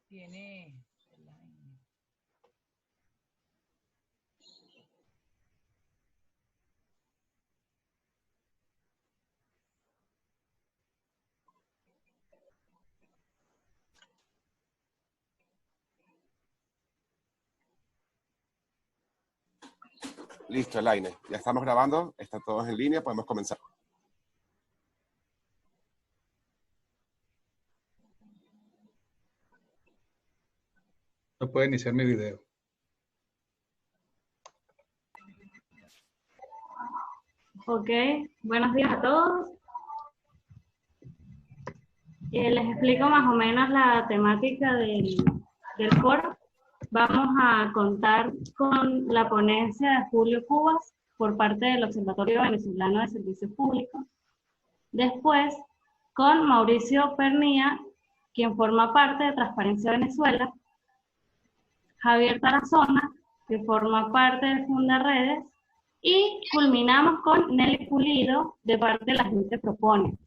Tiene... Listo, Elaine. Ya estamos grabando, están todos en línea, podemos comenzar. No puedo iniciar mi video. Ok, buenos días a todos. Les explico más o menos la temática del foro. Vamos a contar con la ponencia de Julio Cubas por parte del Observatorio Venezolano de Servicios Públicos. Después, con Mauricio Pernía, quien forma parte de Transparencia Venezuela. Javier Tarazona, que forma parte de Fundaredes. Y culminamos con Nelly Pulido, de parte de La Gente Propone.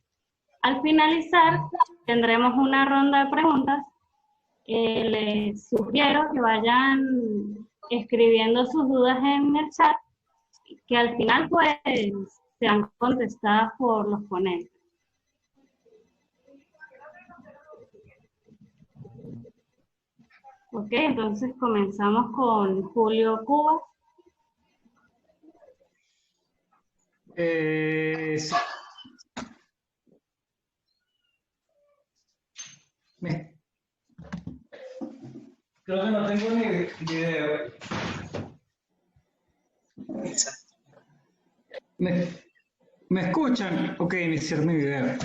Al finalizar, tendremos una ronda de preguntas. Les sugiero que vayan escribiendo sus dudas en el chat, que al final pues serán contestadas por los ponentes. Ok, entonces comenzamos con Julio Cubas. Sí. Creo que no tengo ni video. ¿Me escuchan? Ok, iniciar mi video.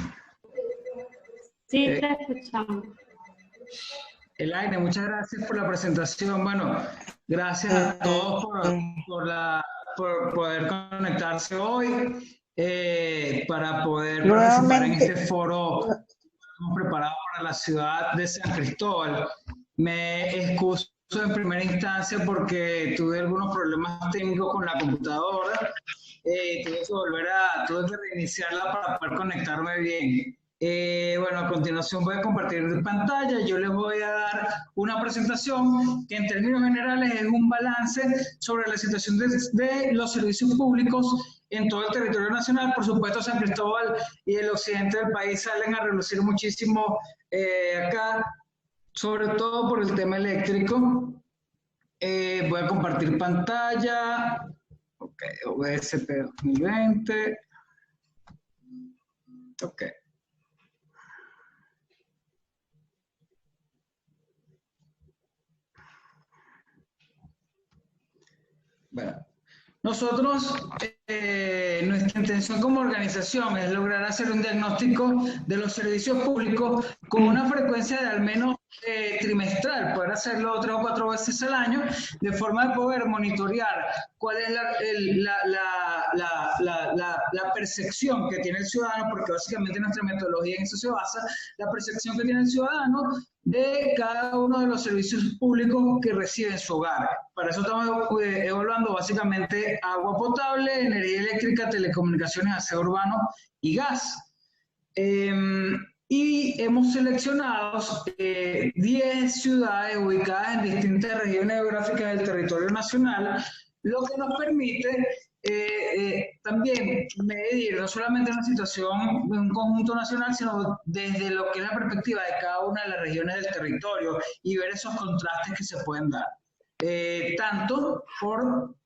Sí, te escuchamos. Elaine, muchas gracias por la presentación. Bueno, gracias a todos por poder conectarse hoy para poder participar en este foro que hemos preparado para la ciudad de San Cristóbal. Me excuso en primera instancia porque tuve algunos problemas técnicos con la computadora. Tuve que reiniciarla para poder conectarme bien. Bueno, a continuación voy a compartir pantalla. Yo les voy a dar una presentación que en términos generales es un balance sobre la situación de los servicios públicos en todo el territorio nacional. Por supuesto, San Cristóbal y el occidente del país salen a relucir muchísimo acá, sobre todo por el tema eléctrico. Voy a compartir pantalla. Ok, OBSP 2020. Ok. Bueno, nosotros, nuestra intención como organización es lograr hacer un diagnóstico de los servicios públicos con una frecuencia de al menos trimestral, poder hacerlo 3 o 4 veces al año, de forma de poder monitorear cuál es la percepción que tiene el ciudadano, porque básicamente nuestra metodología en eso se basa, la percepción que tiene el ciudadano de cada uno de los servicios públicos que recibe en su hogar. Para eso estamos evaluando básicamente agua potable, energía eléctrica, telecomunicaciones, aseo urbano y gas. Y hemos seleccionado 10 ciudades ubicadas en distintas regiones geográficas del territorio nacional, lo que nos permite también medir no solamente una situación de un conjunto nacional, sino desde lo que es la perspectiva de cada una de las regiones del territorio y ver esos contrastes que se pueden dar. Tanto por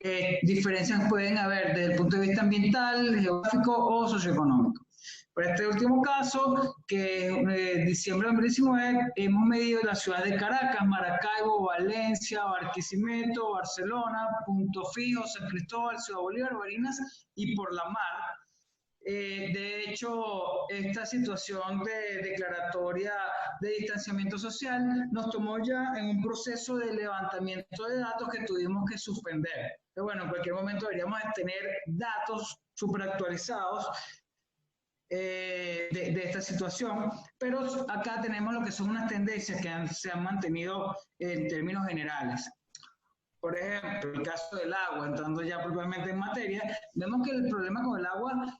diferencias pueden haber desde el punto de vista ambiental, geográfico o socioeconómico. Para este último caso, que en diciembre de 2019 hemos medido las ciudades de Caracas, Maracaibo, Valencia, Barquisimeto, Barcelona, Punto Fijo, San Cristóbal, Ciudad Bolívar, Barinas y Por la Mar. De hecho, esta situación de declaratoria de distanciamiento social nos tomó ya en un proceso de levantamiento de datos que tuvimos que suspender. Pero bueno, en cualquier momento deberíamos tener datos súper actualizados de esta situación, pero acá tenemos lo que son unas tendencias que se han mantenido en términos generales. Por ejemplo, el caso del agua, entrando ya propiamente en materia, vemos que el problema con el agua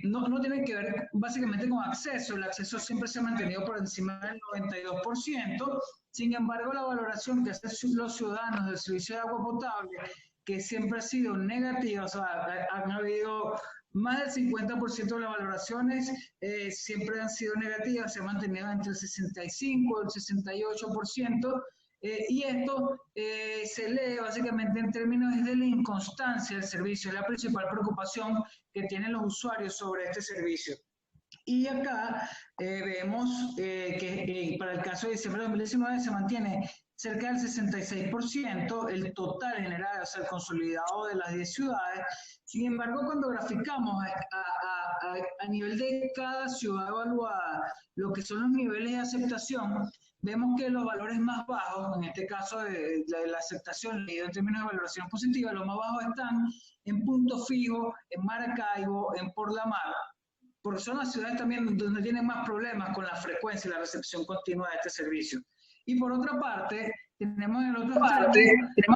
no tienen que ver básicamente con acceso. El acceso siempre se ha mantenido por encima del 92%. Sin embargo, la valoración que hacen los ciudadanos del servicio de agua potable, que siempre ha sido negativa, o sea, han habido más del 50% de las valoraciones, siempre han sido negativas, se ha mantenido entre el 65 y el 68%. Y esto se lee básicamente en términos de la inconstancia del servicio, es la principal preocupación que tienen los usuarios sobre este servicio. Y acá vemos que para el caso de diciembre de 2019 se mantiene cerca del 66%, el total general, o sea, el consolidado de las 10 ciudades. Sin embargo, cuando graficamos a nivel de cada ciudad evaluada lo que son los niveles de aceptación, vemos que los valores más bajos, en este caso de la aceptación leído en términos de valoración positiva, los más bajos están en Punto Fijo, en Maracaibo, en Por la Mar, porque son las ciudades también donde tienen más problemas con la frecuencia y la recepción continua de este servicio. Y por otra parte, tenemos en el otro extremo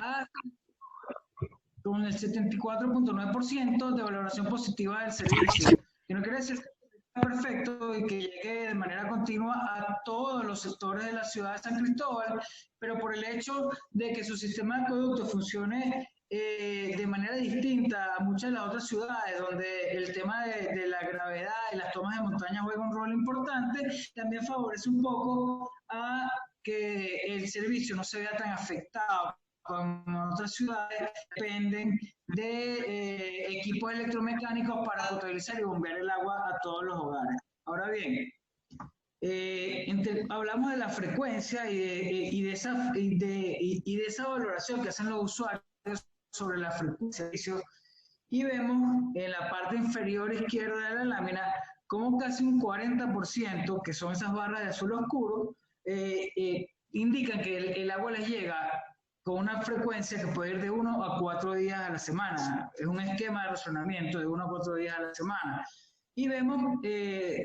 con el 74.9% de valoración positiva del servicio, que no quiere decir que sea perfecto y que llegue de manera continua a todos los sectores de la ciudad de San Cristóbal, pero por el hecho de que su sistema de acueducto funcione de manera distinta a muchas de las otras ciudades, donde el tema de la gravedad y las tomas de montaña juega un rol importante, también favorece un poco a que el servicio no se vea tan afectado como otras ciudades dependen de equipos electromecánicos para potabilizar y bombear el agua a todos los hogares. Ahora bien, hablamos de la frecuencia y de esa valoración que hacen los usuarios sobre la frecuencia, y vemos en la parte inferior izquierda de la lámina como casi un 40%, que son esas barras de azul oscuro, indican que el agua les llega con una frecuencia que puede ir de 1 a 4 días a la semana. Es un esquema de razonamiento de 1 a 4 días a la semana. Y vemos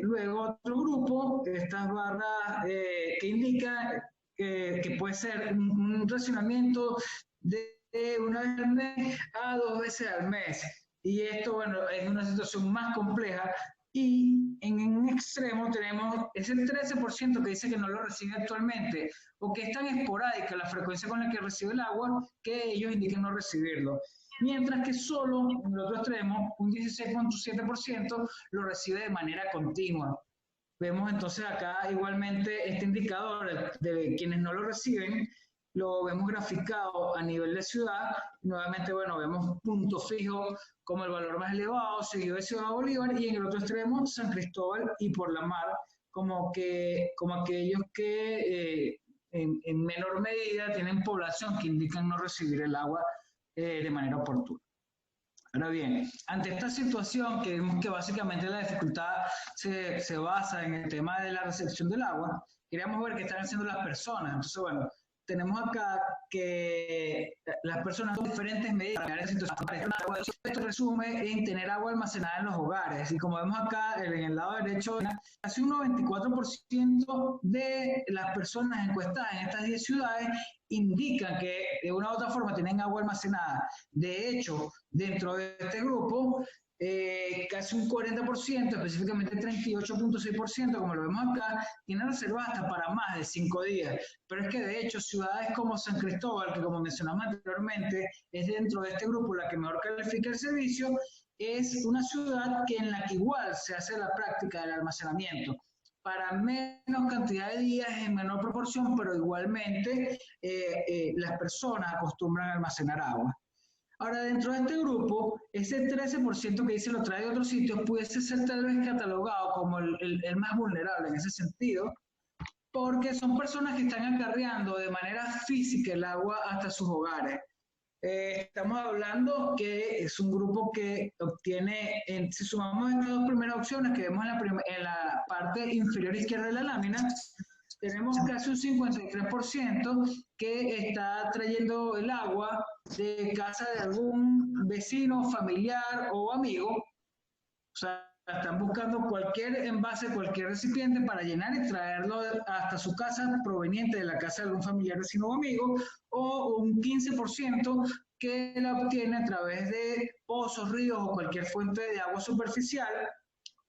luego otro grupo, estas barras que indican que puede ser un racionamiento de una vez al mes a 2 veces al mes. Y esto, bueno, es una situación más compleja. Y en un extremo tenemos ese 13% que dice que no lo recibe actualmente, o que es tan esporádica la frecuencia con la que recibe el agua que ellos indican no recibirlo. Mientras que solo en el otro extremo, un 16.7% lo recibe de manera continua. Vemos entonces acá igualmente este indicador de quienes no lo reciben, lo vemos graficado a nivel de ciudad. Nuevamente, bueno, vemos Punto Fijo como el valor más elevado, seguido de Ciudad Bolívar, y en el otro extremo San Cristóbal y Por la Mar como aquellos que en menor medida tienen población que indican no recibir el agua de manera oportuna. Ahora bien, ante esta situación que vemos que básicamente la dificultad se basa en el tema de la recepción del agua, queríamos ver qué están haciendo las personas. Entonces, bueno, tenemos acá que las personas con diferentes medidas para situaciones. Esto resume en tener agua almacenada en los hogares. Y como vemos acá en el lado derecho, casi un 94% de las personas encuestadas en estas 10 ciudades indican que de una u otra forma tienen agua almacenada. De hecho, dentro de este grupo, casi un 40%, específicamente 38.6%, como lo vemos acá, tienen reservas hasta para más de 5 días. Pero es que de hecho ciudades como San Cristóbal, que como mencionamos anteriormente, es dentro de este grupo la que mejor califica el servicio, es una ciudad en la que igual se hace la práctica del almacenamiento. Para menos cantidad de días, en menor proporción, pero igualmente las personas acostumbran a almacenar agua. Ahora, dentro de este grupo, ese 13% que dice lo trae de otros sitios pudiese ser tal vez catalogado como el más vulnerable en ese sentido, porque son personas que están acarreando de manera física el agua hasta sus hogares. Estamos hablando que es un grupo que obtiene, si sumamos estas dos primeras opciones que vemos en la parte inferior izquierda de la lámina, tenemos casi un 53% que está trayendo el agua de casa de algún vecino, familiar o amigo. O sea, están buscando cualquier envase, cualquier recipiente para llenar y traerlo hasta su casa proveniente de la casa de algún familiar, vecino o amigo, o un 15% que la obtiene a través de pozos, ríos o cualquier fuente de agua superficial,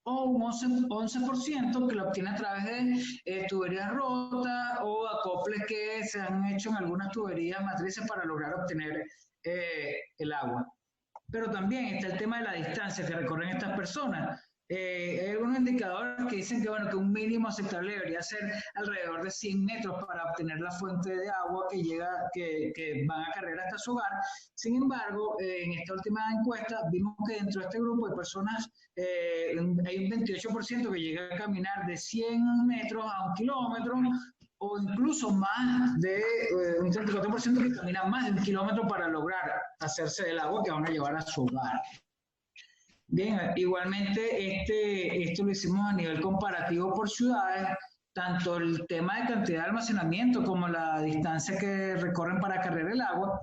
o un 11% que lo obtiene a través de tuberías rotas o acoples que se han hecho en algunas tuberías matrices para lograr obtener el agua. Pero también está el tema de la distancia que recorren estas personas. Hay algunos indicadores que dicen que, bueno, que un mínimo aceptable debería ser alrededor de 100 metros para obtener la fuente de agua que van a cargar hasta su hogar. Sin embargo, en esta última encuesta vimos que dentro de este grupo de personas hay un 28% que llega a caminar de 100 metros a 1 kilómetro, o incluso más de un 34% que camina más de 1 kilómetro para lograr hacerse del agua que van a llevar a su hogar. Bien, igualmente esto lo hicimos a nivel comparativo por ciudades, tanto el tema de cantidad de almacenamiento como la distancia que recorren para cargar el agua,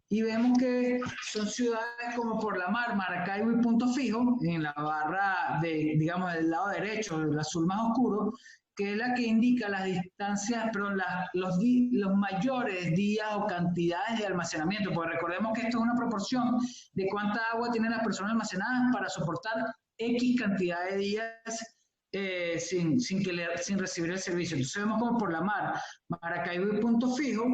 y vemos que son ciudades como Por la Mar, Maracaibo y Punto Fijo, en la barra digamos, del lado derecho, el azul más oscuro, que es la que indica las distancias, perdón, los mayores días o cantidades de almacenamiento, porque recordemos que esto es una proporción de cuánta agua tienen las personas almacenadas para soportar X cantidad de días sin recibir el servicio. Entonces vemos como Por la Mar, Maracaibo y Punto Fijo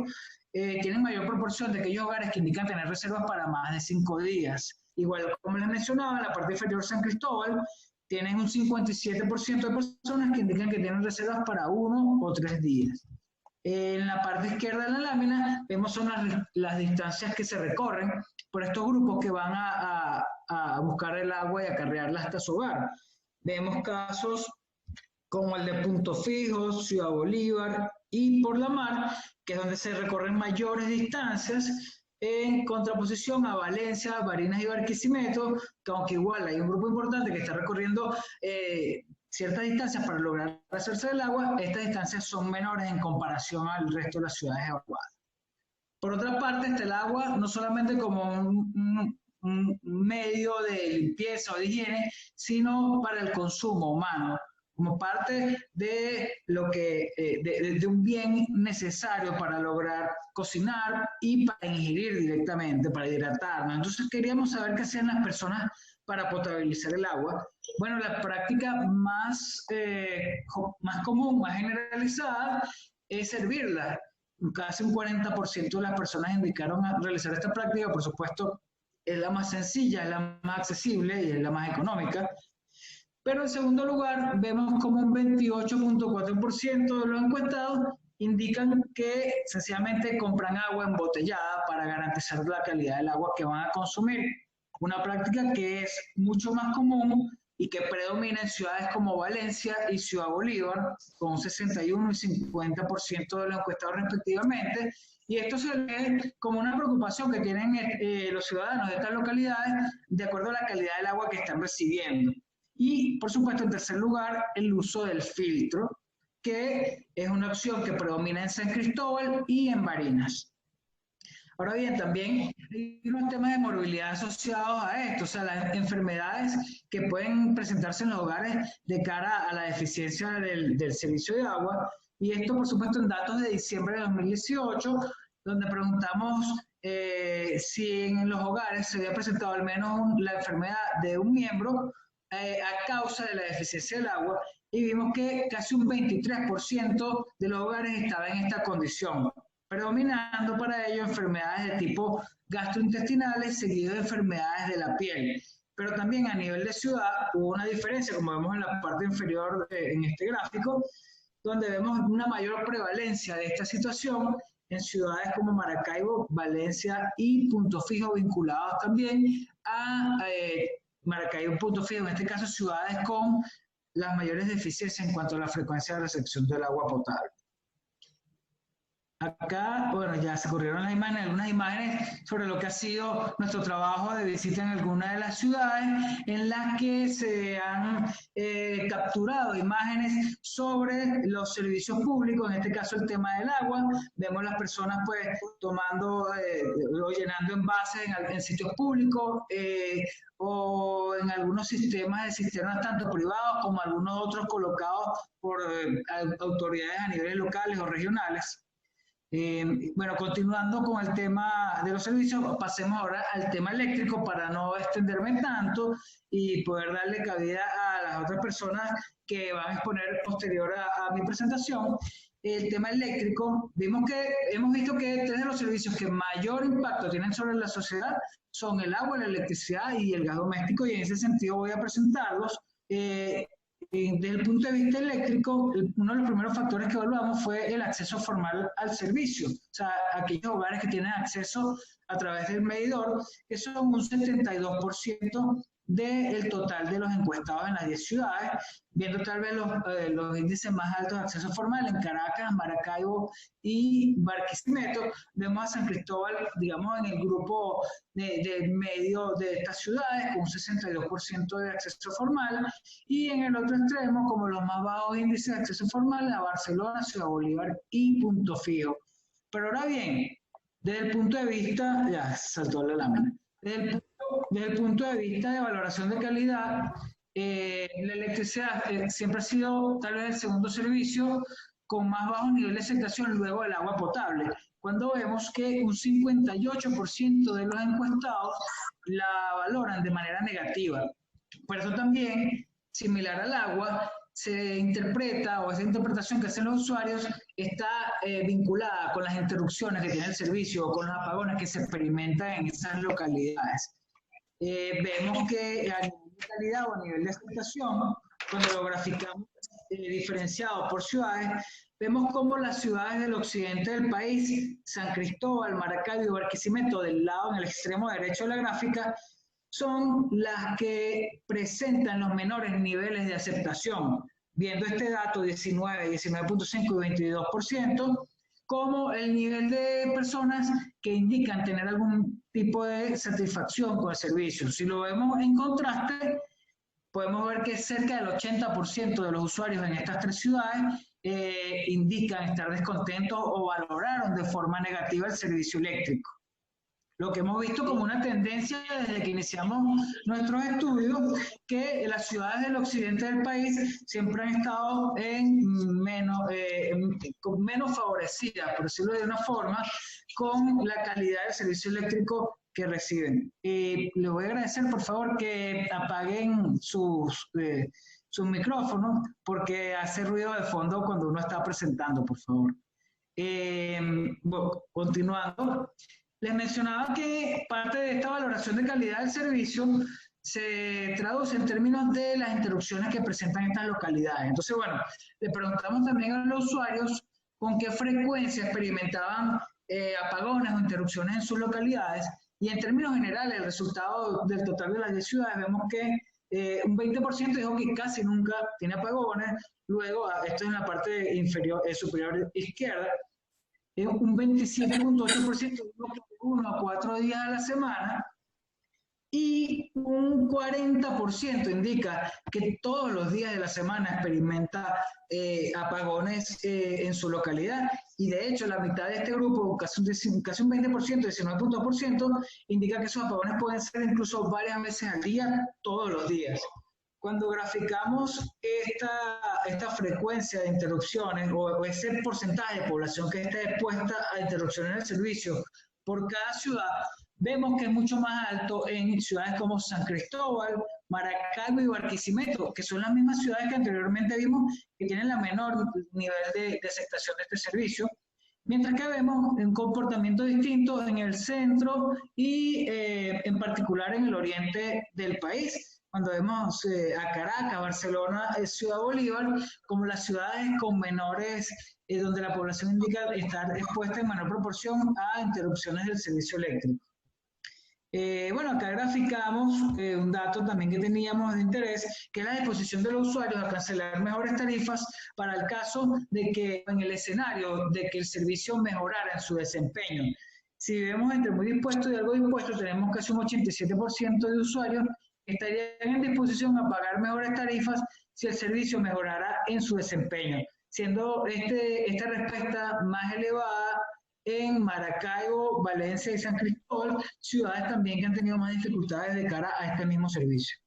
tienen mayor proporción de aquellos hogares que indican tener reservas para más de 5 días. Igual, como les mencionaba, en la parte inferior San Cristóbal, tienen un 57% de personas que indican que tienen reservas para 1 o 3 días. En la parte izquierda de la lámina vemos son las distancias que se recorren por estos grupos que van a buscar el agua y acarrearla hasta su hogar. Vemos casos como el de Punto Fijo, Ciudad Bolívar y Por la Mar, que es donde se recorren mayores distancias, en contraposición a Valencia, Barinas y Barquisimeto, que aunque igual hay un grupo importante que está recorriendo ciertas distancias para lograr hacerse del agua, estas distancias son menores en comparación al resto de las ciudades evaluadas. Por otra parte, está el agua no solamente como un medio de limpieza o de higiene, sino para el consumo humano, como parte de de un bien necesario para lograr cocinar y para ingerir directamente, para hidratarnos. Entonces queríamos saber qué hacían las personas para potabilizar el agua. Bueno, la práctica más común, más generalizada, es servirla. Casi un 40% de las personas indicaron a realizar esta práctica. Por supuesto, es la más sencilla, es la más accesible y es la más económica. Pero en segundo lugar, vemos como un 28.4% de los encuestados indican que sencillamente compran agua embotellada para garantizar la calidad del agua que van a consumir. Una práctica que es mucho más común y que predomina en ciudades como Valencia y Ciudad Bolívar, con un 61 y 50% de los encuestados respectivamente. Y esto se ve como una preocupación que tienen los ciudadanos de estas localidades de acuerdo a la calidad del agua que están recibiendo. Y, por supuesto, en tercer lugar, el uso del filtro, que es una opción que predomina en San Cristóbal y en Barinas. Ahora bien, también hay unos temas de morbilidad asociados a esto, o sea, las enfermedades que pueden presentarse en los hogares de cara a la deficiencia del servicio de agua. Y esto, por supuesto, en datos de diciembre de 2018, donde preguntamos si en los hogares se había presentado al menos la enfermedad de un miembro a causa de la deficiencia del agua, y vimos que casi un 23% de los hogares estaba en esta condición, predominando para ello enfermedades de tipo gastrointestinales seguido de enfermedades de la piel. Pero también a nivel de ciudad hubo una diferencia, como vemos en la parte inferior en este gráfico, donde vemos una mayor prevalencia de esta situación en ciudades como Maracaibo, Valencia y Punto Fijo, vinculados también a Maracaibo, Punto Fijo, en este caso ciudades con las mayores deficiencias en cuanto a la frecuencia de recepción del agua potable. Acá, bueno, ya se corrieron las imágenes, algunas imágenes sobre lo que ha sido nuestro trabajo de visita en algunas de las ciudades en las que se han capturado imágenes sobre los servicios públicos, en este caso el tema del agua. Vemos las personas pues tomando o llenando envases en sitios públicos o en algunos sistemas de cisternas tanto privados como algunos otros colocados por autoridades a niveles locales o regionales. Bueno, continuando con el tema de los servicios, pasemos ahora al tema eléctrico para no extenderme tanto y poder darle cabida a las otras personas que van a exponer posterior a mi presentación. El tema eléctrico, hemos visto que tres de los servicios que mayor impacto tienen sobre la sociedad son el agua, la electricidad y el gas doméstico, y en ese sentido voy a presentarlos. Desde el punto de vista eléctrico, uno de los primeros factores que evaluamos fue el acceso formal al servicio, o sea, aquellos hogares que tienen acceso a través del medidor, que son un 72% del total de los encuestados en las 10 ciudades, viendo tal vez los índices más altos de acceso formal en Caracas, Maracaibo y Barquisimeto. Vemos a San Cristóbal, digamos, en el grupo del medio de estas ciudades, con un 62% de acceso formal, y en el otro extremo, como los más bajos índices de acceso formal, a Barcelona, Ciudad Bolívar y Punto Fijo. Pero ahora bien, desde el punto de vista, ya saltó la lámina, desde el punto de vista de valoración de calidad, la electricidad siempre ha sido tal vez el segundo servicio con más bajo nivel de aceptación luego del agua potable, cuando vemos que un 58% de los encuestados la valoran de manera negativa. Por eso también, similar al agua, se interpreta, o esa interpretación que hacen los usuarios está vinculada con las interrupciones que tiene el servicio o con los apagones que se experimentan en esas localidades. Vemos que a nivel de calidad o a nivel de aceptación, cuando lo graficamos diferenciado por ciudades, vemos como las ciudades del occidente del país, San Cristóbal, Maracaibo y Barquisimeto, del lado en el extremo derecho de la gráfica, son las que presentan los menores niveles de aceptación, viendo este dato 19, 19.5 y 22%, como el nivel de personas que indican tener algún tipo de satisfacción con el servicio. Si lo vemos en contraste, podemos ver que cerca del 80% de los usuarios en estas tres ciudades indican estar descontentos o valoraron de forma negativa el servicio eléctrico. Lo que hemos visto como una tendencia desde que iniciamos nuestros estudios, que las ciudades del occidente del país siempre han estado menos favorecidas, por decirlo de una forma, con la calidad del servicio eléctrico que reciben. Les voy a agradecer, por favor, que apaguen sus micrófonos, porque hace ruido de fondo cuando uno está presentando, por favor. Bueno, continuando. Les mencionaba que parte de esta valoración de calidad del servicio se traduce en términos de las interrupciones que presentan estas localidades. Entonces, bueno, le preguntamos también a los usuarios con qué frecuencia experimentaban apagones o interrupciones en sus localidades, y en términos generales, el resultado del total de las 10 ciudades, vemos que un 20% dijo que casi nunca tiene apagones. Luego, esto es en la parte inferior, superior izquierda, un 27.8% 1 a 4 días a la semana, y un 40% indica que todos los días de la semana experimenta apagones en su localidad, y de hecho la mitad de este grupo, casi un 20%, 19%, indica que esos apagones pueden ser incluso varias veces al día, todos los días. Cuando graficamos esta frecuencia de interrupciones o ese porcentaje de población que está expuesta a interrupciones en el servicio por cada ciudad, vemos que es mucho más alto en ciudades como San Cristóbal, Maracaibo y Barquisimeto, que son las mismas ciudades que anteriormente vimos que tienen el menor nivel de aceptación de este servicio, mientras que vemos un comportamiento distinto en el centro y en particular en el oriente del país, cuando vemos a Caracas, Barcelona, Ciudad Bolívar, como las ciudades con menores, donde la población indica estar expuesta en menor proporción a interrupciones del servicio eléctrico. Bueno, acá graficamos un dato también que teníamos de interés, que es la disposición de los usuarios a cancelar mejores tarifas para el caso de que, en el escenario de que el servicio mejorara en su desempeño. Si vemos entre muy dispuesto y algo dispuesto, tenemos casi un 87% de usuarios que estarían en disposición a pagar mejores tarifas si el servicio mejorara en su desempeño, siendo esta respuesta más elevada en Maracaibo, Valencia y San Cristóbal, ciudades también que han tenido más dificultades de cara a este mismo servicio.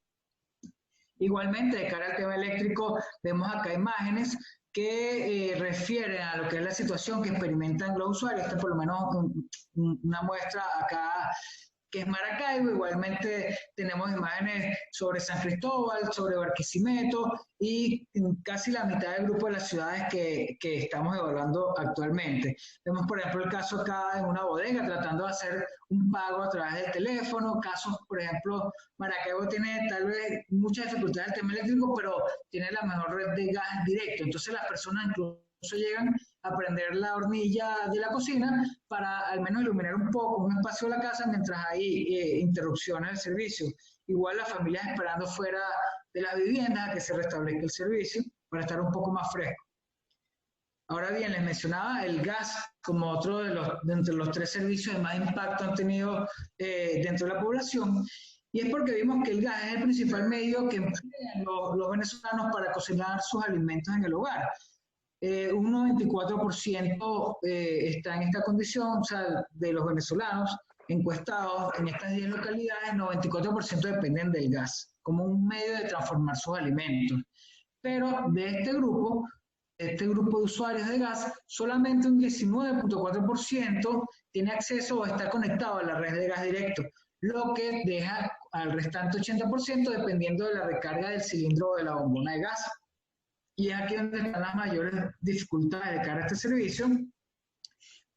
Igualmente, de cara al tema eléctrico, vemos acá imágenes que refieren a lo que es la situación que experimentan los usuarios. Esta por lo menos una muestra acá que es Maracaibo. Igualmente tenemos imágenes sobre San Cristóbal, sobre Barquisimeto y casi la mitad del grupo de las ciudades que estamos evaluando actualmente. Vemos, por ejemplo, el caso acá en una bodega tratando de hacer un pago a través del teléfono. Casos, por ejemplo, Maracaibo tiene tal vez muchas dificultades en el tema eléctrico, pero tiene la mejor red de gas directo. Entonces las personas incluso llegan a prender la hornilla de la cocina para al menos iluminar un poco un espacio de la casa mientras hay interrupciones del servicio. Igual las familias esperando fuera de las viviendas a que se restablezca el servicio para estar un poco más fresco. Ahora bien, les mencionaba el gas como otro de entre los tres servicios de más impacto han tenido dentro de la población, y es porque vimos que el gas es el principal medio que emplean los venezolanos para cocinar sus alimentos en el hogar. Un 94% está en esta condición, o sea, de los venezolanos encuestados en estas 10 localidades, 94% dependen del gas como un medio de transformar sus alimentos. Pero de este grupo de usuarios de gas, solamente un 19.4% tiene acceso o está conectado a la red de gas directo, lo que deja al restante 80% dependiendo de la recarga del cilindro de la bombona de gas. Y es aquí donde están las mayores dificultades de cara a este servicio,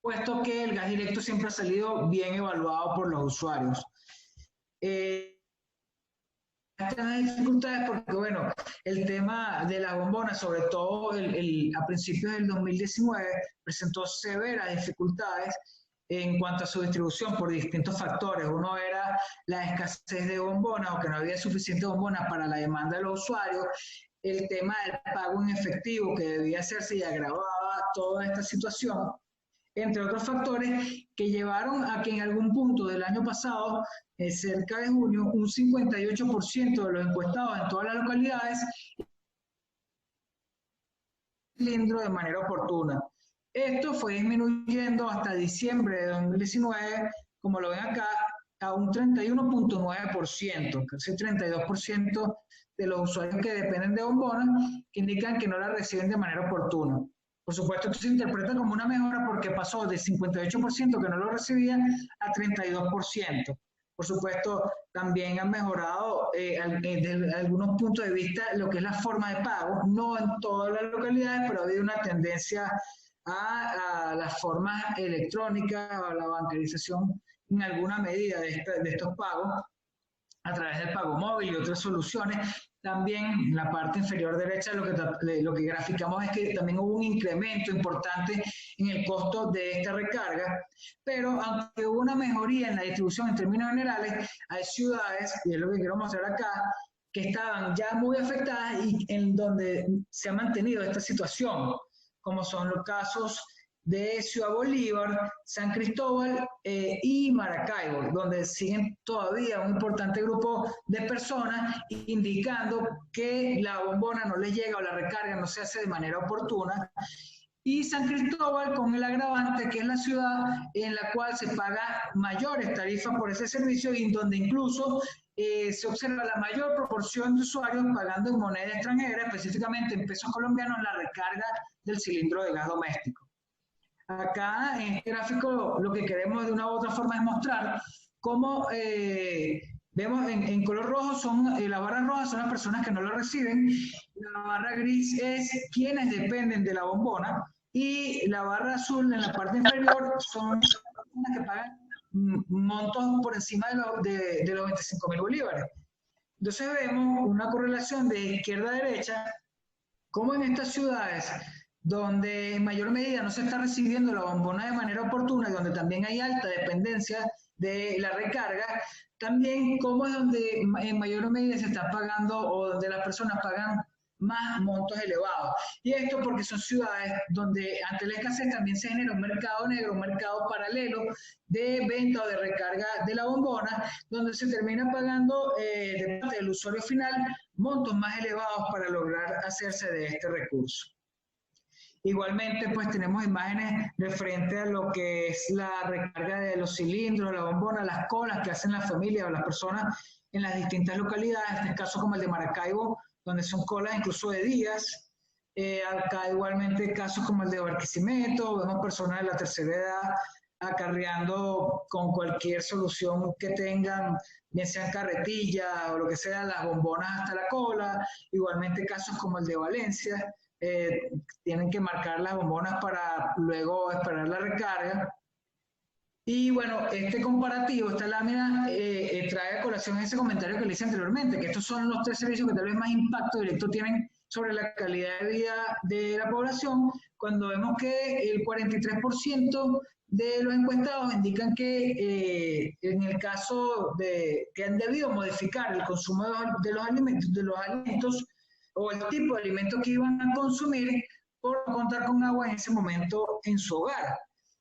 puesto que el gas directo siempre ha salido bien evaluado por los usuarios. Estas dificultades porque, bueno, el tema de la bombona, sobre todo a principios del 2019, presentó severas dificultades en cuanto a su distribución por distintos factores. Uno era la escasez de bombona o que no había suficiente bombona para la demanda de los usuarios, el tema del pago en efectivo que debía hacerse y agravaba toda esta situación, entre otros factores que llevaron a que en algún punto del año pasado, cerca de junio, un 58% de los encuestados en todas las localidades cilindro de manera oportuna. Esto fue disminuyendo hasta diciembre de 2019, como lo ven acá, a un 31.9%, casi 32% de los usuarios que dependen de bombona, que indican que no la reciben de manera oportuna. Por supuesto, esto se interpreta como una mejora porque pasó de 58% que no lo recibían a 32%. Por supuesto, también han mejorado desde algunos puntos de vista lo que es la forma de pago, no en todas las localidades, pero ha habido una tendencia a las formas electrónicas, a la bancarización en alguna medida de estos pagos, a través del pago móvil y otras soluciones. También en la parte inferior derecha lo que graficamos es que también hubo un incremento importante en el costo de esta recarga, pero aunque hubo una mejoría en la distribución en términos generales, hay ciudades, y es lo que quiero mostrar acá, que estaban ya muy afectadas y en donde se ha mantenido esta situación, como son los casos de Ciudad Bolívar, San Cristóbal y Maracaibo, donde siguen todavía un importante grupo de personas indicando que la bombona no les llega o la recarga no se hace de manera oportuna. Y San Cristóbal con el agravante que es la ciudad en la cual se paga mayores tarifas por ese servicio y donde incluso se observa la mayor proporción de usuarios pagando en moneda extranjera, específicamente en pesos colombianos, la recarga del cilindro de gas doméstico. Acá en este gráfico lo que queremos de una u otra forma es mostrar cómo vemos en color rojo las barras rojas son las personas que no lo reciben, la barra gris es quienes dependen de la bombona y la barra azul en la parte inferior son las personas que pagan montos por encima de los 25.000 bolívares. Entonces vemos una correlación de izquierda a derecha, como en estas ciudades donde en mayor medida no se está recibiendo la bombona de manera oportuna y donde también hay alta dependencia de la recarga, también como es donde en mayor medida se está pagando o donde las personas pagan más montos elevados. Y esto porque son ciudades donde ante la escasez también se genera un mercado negro, un mercado paralelo de venta o de recarga de la bombona, donde se termina pagando de parte del usuario final montos más elevados para lograr hacerse de este recurso. Igualmente, pues tenemos imágenes referente a lo que es la recarga de los cilindros, la bombona, las colas que hacen las familias o las personas en las distintas localidades, en este caso como el de Maracaibo, donde son colas incluso de días. Acá igualmente casos como el de Barquisimeto, vemos personas de la tercera edad acarreando con cualquier solución que tengan, bien sean carretillas o lo que sea, las bombonas hasta la cola. Igualmente casos como el de Valencia, tienen que marcar las bombonas para luego esperar la recarga. Y bueno, este comparativo, esta lámina trae a colación ese comentario que le hice anteriormente, que estos son los 3 servicios que tal vez más impacto directo tienen sobre la calidad de vida de la población, cuando vemos que el 43% de los encuestados indican que en el caso de que han debido modificar el consumo de los alimentos o el tipo de alimentos que iban a consumir por no contar con agua en ese momento en su hogar.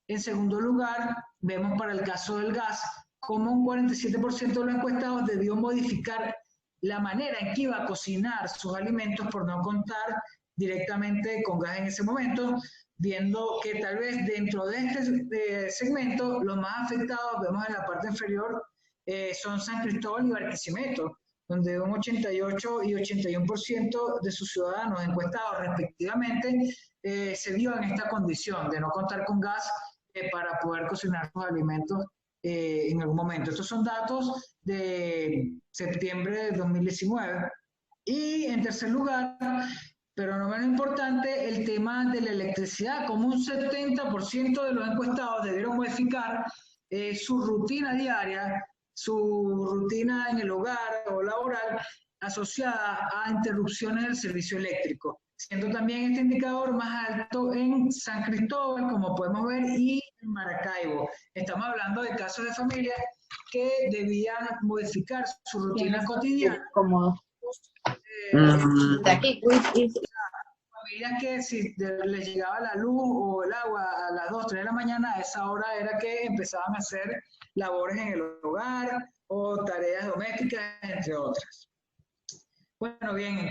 En segundo lugar, vemos para el caso del gas, como un 47% de los encuestados debió modificar la manera en que iba a cocinar sus alimentos por no contar directamente con gas en ese momento, viendo que tal vez dentro de este segmento los más afectados, vemos en la parte inferior, son San Cristóbal y Barquisimeto, donde un 88 y 81% de sus ciudadanos encuestados respectivamente se vio en esta condición de no contar con gas para poder cocinar sus alimentos en algún momento. Estos son datos de septiembre de 2019. Y en tercer lugar, pero no menos importante, el tema de la electricidad, como un 70% de los encuestados debieron modificar su rutina diaria, su rutina en el hogar o laboral asociada a interrupciones del servicio eléctrico, siendo también este indicador más alto en San Cristóbal, como podemos ver, y en Maracaibo. Estamos hablando de casos de familias que debían modificar su rutina cotidiana. Cómodo. De aquí. Familias que si les llegaba la luz o el agua a las 2, 3 de la mañana, a esa hora era que empezaban a hacer labores en el hogar o tareas domésticas, entre otras. Bueno, bien,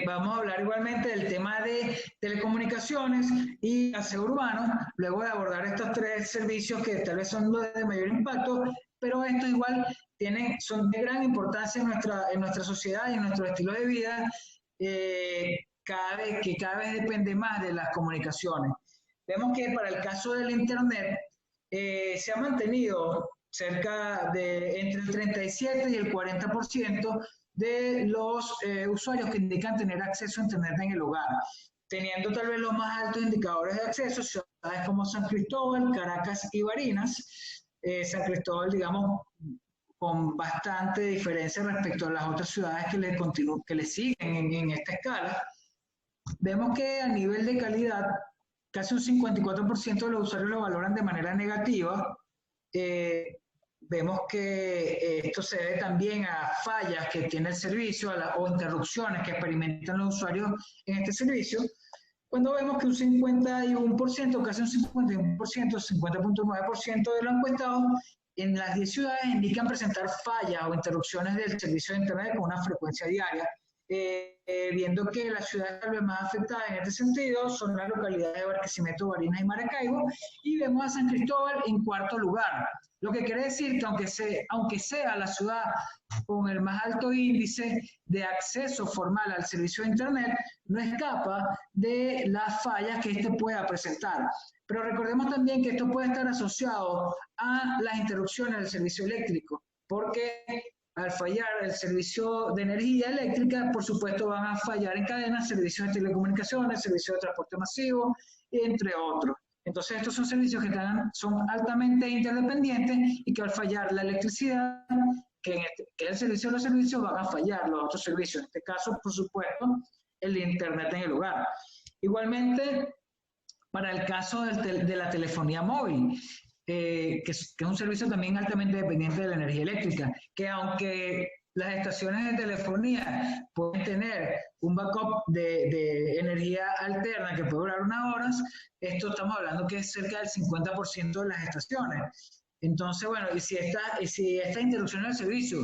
vamos a hablar igualmente del tema de telecomunicaciones y aseo urbano, luego de abordar estos 3 servicios que tal vez son los de mayor impacto, pero estos igual son de gran importancia en nuestra sociedad y en nuestro estilo de vida, cada vez depende más de las comunicaciones. Vemos que para el caso del Internet se ha mantenido cerca de entre el 37 y el 40% de los usuarios que indican tener acceso a Internet en el hogar, teniendo tal vez los más altos indicadores de acceso ciudades como San Cristóbal, Caracas y Barinas. San Cristóbal, digamos, con bastante diferencia respecto a las otras ciudades que le siguen en esta escala. Vemos que a nivel de calidad, casi un 54% de los usuarios lo valoran de manera negativa. Vemos que esto se debe también a fallas que tiene el servicio o interrupciones que experimentan los usuarios en este servicio, cuando vemos que un 51%, casi un 51%, 50.9% de los encuestados en las 10 ciudades indican presentar fallas o interrupciones del servicio de Internet con una frecuencia diaria, viendo que las ciudades tal vez más afectadas en este sentido son las localidades de Barquisimeto, Barinas y Maracaibo, y vemos a San Cristóbal en cuarto lugar, lo que quiere decir que aunque sea la ciudad con el más alto índice de acceso formal al servicio de Internet, no escapa de las fallas que éste pueda presentar. Pero recordemos también que esto puede estar asociado a las interrupciones del servicio eléctrico, porque al fallar el servicio de energía eléctrica, por supuesto van a fallar en cadena servicios de telecomunicaciones, servicios de transporte masivo, entre otros. Entonces estos son servicios que son altamente interdependientes y que al fallar la electricidad, que es el servicio de los servicios, van a fallar los otros servicios. En este caso, por supuesto, el Internet en el hogar. Igualmente, para el caso de la telefonía móvil, que es un servicio también altamente dependiente de la energía eléctrica, que aunque las estaciones de telefonía pueden tener un backup de energía alterna que puede durar unas horas, esto estamos hablando que es cerca del 50% de las estaciones. Entonces, bueno, y si esta interrupción del servicio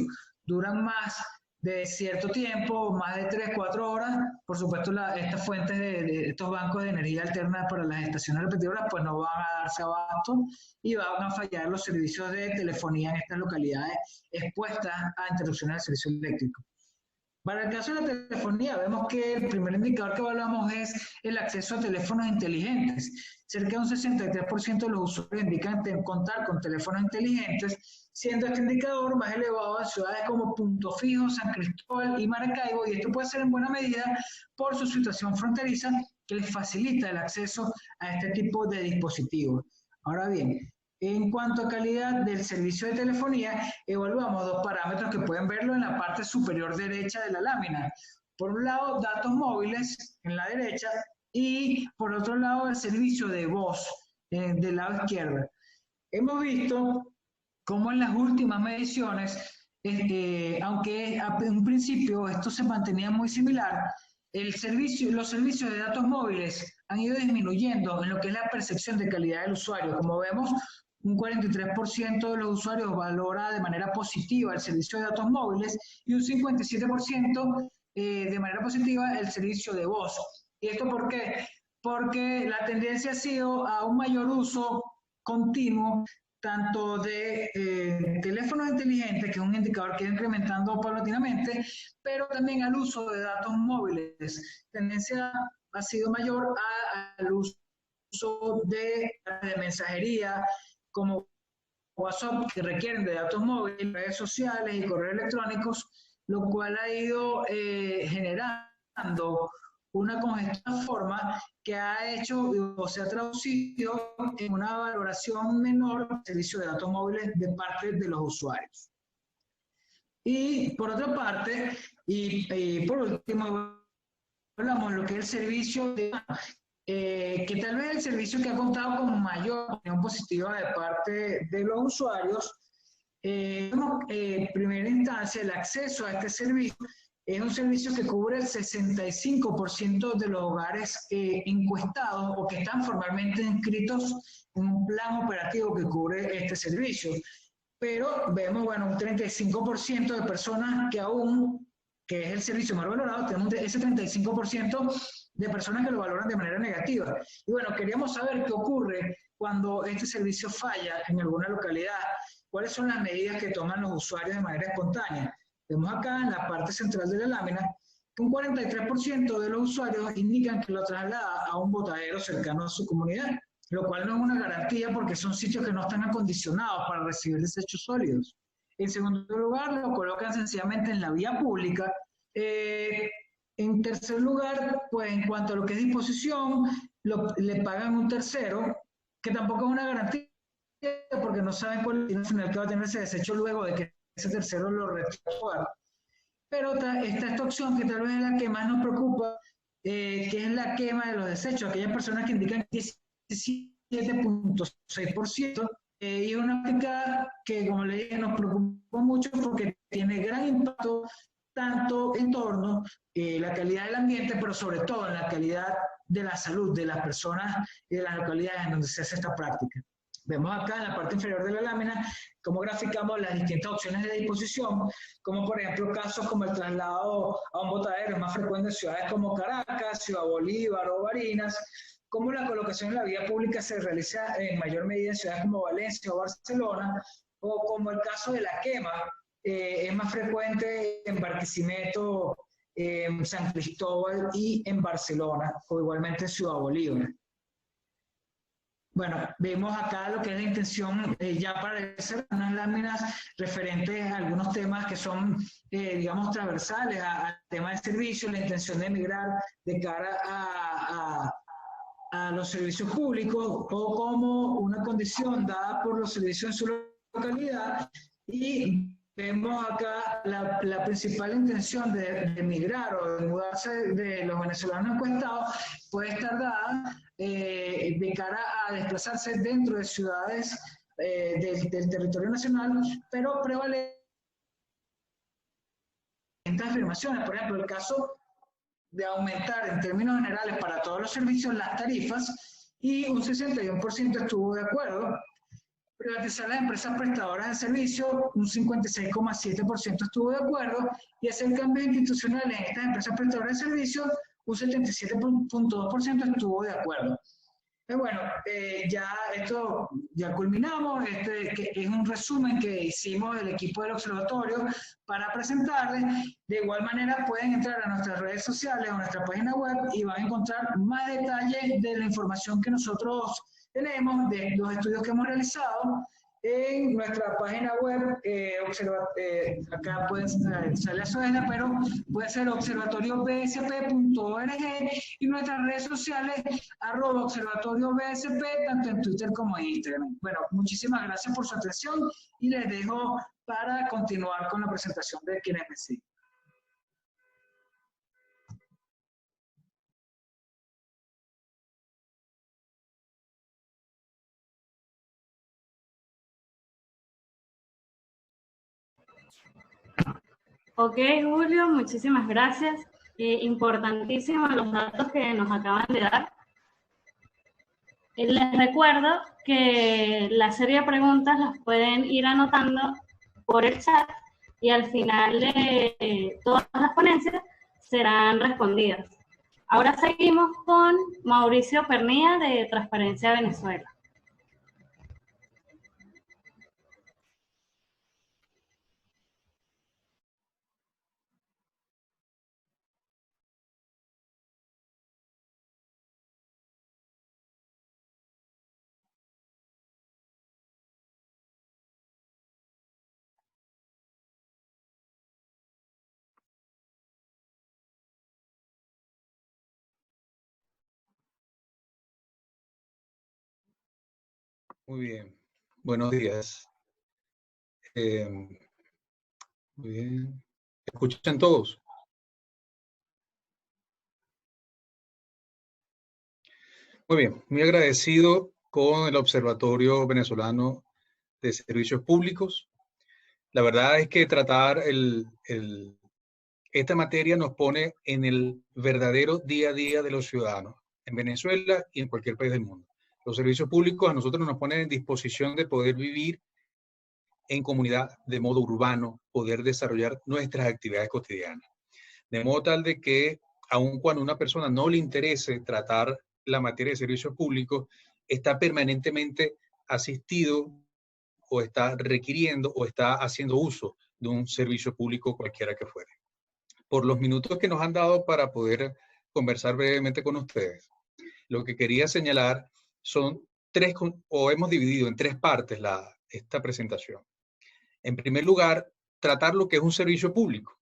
duran más de cierto tiempo, más de 3, 4 horas, por supuesto estas fuentes de estos bancos de energía alterna para las estaciones repetidoras pues no van a darse abasto y van a fallar los servicios de telefonía en estas localidades expuestas a interrupciones del servicio eléctrico. Para el caso de la telefonía, vemos que el primer indicador que evaluamos es el acceso a teléfonos inteligentes. Cerca de un 63% de los usuarios indican contar con teléfonos inteligentes, siendo este indicador más elevado en ciudades como Punto Fijo, San Cristóbal y Maracaibo, y esto puede ser en buena medida por su situación fronteriza que les facilita el acceso a este tipo de dispositivos. Ahora bien, en cuanto a calidad del servicio de telefonía, evaluamos dos parámetros que pueden verlo en la parte superior derecha de la lámina. Por un lado, datos móviles en la derecha y por otro lado, el servicio de voz del lado izquierdo. Hemos visto cómo en las últimas mediciones, aunque en un principio esto se mantenía muy similar, los servicios de datos móviles han ido disminuyendo en lo que es la percepción de calidad del usuario. Como vemos, un 43% de los usuarios valora de manera positiva el servicio de datos móviles y un 57% de manera positiva el servicio de voz. ¿Y esto por qué? Porque la tendencia ha sido a un mayor uso continuo tanto de teléfonos inteligentes, que es un indicador que va incrementando paulatinamente, pero también al uso de datos móviles. La tendencia ha sido mayor al uso de mensajería, como WhatsApp, que requieren de datos móviles, redes sociales y correos electrónicos, lo cual ha ido generando una congestión forma que ha hecho o se ha traducido en una valoración menor del servicio de datos móviles de parte de los usuarios. Y por otra parte, y por último, hablamos de lo que es el servicio de que tal vez el servicio que ha contado con mayor opinión positiva de parte de los usuarios, en primera instancia, el acceso a este servicio es un servicio que cubre el 65% de los hogares encuestados o que están formalmente inscritos en un plan operativo que cubre este servicio. Pero vemos, bueno, un 35% de personas que aún, que es el servicio más valorado, tenemos ese 35% de personas que lo valoran de manera negativa. Y bueno, queríamos saber qué ocurre cuando este servicio falla en alguna localidad, cuáles son las medidas que toman los usuarios de manera espontánea. Vemos acá en la parte central de la lámina que un 43% de los usuarios indican que lo traslada a un botadero cercano a su comunidad, lo cual no es una garantía porque son sitios que no están acondicionados para recibir desechos sólidos. En segundo lugar, lo colocan sencillamente en la vía pública. En tercer lugar, pues en cuanto a lo que es disposición, le pagan un tercero, que tampoco es una garantía porque no saben cuál es el final que va a tener ese desecho luego de que ese tercero lo retire. Pero está esta opción que tal vez es la que más nos preocupa, que es la quema de los desechos, aquellas personas que indican 17.6%, y una práctica que, como le dije, nos preocupa mucho porque tiene gran impacto tanto en torno a la calidad del ambiente, pero sobre todo en la calidad de la salud de las personas y de las localidades en donde se hace esta práctica. Vemos acá en la parte inferior de la lámina cómo graficamos las distintas opciones de disposición, como por ejemplo casos como el traslado a un botadero más frecuente en ciudades como Caracas, Ciudad Bolívar o Barinas, cómo la colocación en la vía pública se realiza en mayor medida en ciudades como Valencia o Barcelona, o como el caso de la quema, es más frecuente en Barquisimeto, en San Cristóbal y en Barcelona, o igualmente en Ciudad Bolívar. Bueno, vemos acá lo que es la intención, ya para hacer unas láminas referentes a algunos temas que son, digamos, transversales al tema de servicio, la intención de migrar de cara a los servicios públicos o como una condición dada por los servicios en su localidad, y vemos acá la principal intención de emigrar o de mudarse de los venezolanos encuestados puede estar dada de cara a desplazarse dentro de ciudades del territorio nacional, pero prevalece estas afirmaciones. Por ejemplo, el caso de aumentar en términos generales para todos los servicios las tarifas, y un 61% estuvo de acuerdo. Privatizar las empresas prestadoras de servicio, un 56,7% estuvo de acuerdo, y hacer cambios institucionales en estas empresas prestadoras de servicio, un 77,2% estuvo de acuerdo. Bueno, ya culminamos. Que es un resumen que hicimos el equipo del observatorio para presentarles. De igual manera pueden entrar a nuestras redes sociales o a nuestra página web y van a encontrar más detalles de la información que nosotros tenemos, de los estudios que hemos realizado. En nuestra página web, acá sale Soedna, pero puede ser observatoriobsp.org, y nuestras redes sociales, @observatoriobsp, tanto en Twitter como en Instagram. Bueno, muchísimas gracias por su atención y les dejo para continuar con la presentación de quienes me siguen. Ok, Julio, muchísimas gracias. Importantísimos los datos que nos acaban de dar. Les recuerdo que la serie de preguntas las pueden ir anotando por el chat y al final de todas las ponencias serán respondidas. Ahora seguimos con Mauricio Pernía de Transparencia Venezuela. Muy bien. Buenos días. Muy bien. ¿Escuchan todos? Muy bien. Muy agradecido con el Observatorio Venezolano de Servicios Públicos. La verdad es que tratar esta materia nos pone en el verdadero día a día de los ciudadanos, en Venezuela y en cualquier país del mundo. Los servicios públicos a nosotros nos ponen en disposición de poder vivir en comunidad de modo urbano, poder desarrollar nuestras actividades cotidianas. De modo tal de que, aun cuando a una persona no le interese tratar la materia de servicios públicos, está permanentemente asistido o está requiriendo o está haciendo uso de un servicio público cualquiera que fuere. Por los minutos que nos han dado para poder conversar brevemente con ustedes, lo que quería señalar son hemos dividido en tres partes esta presentación. En primer lugar, tratar lo que es un servicio público.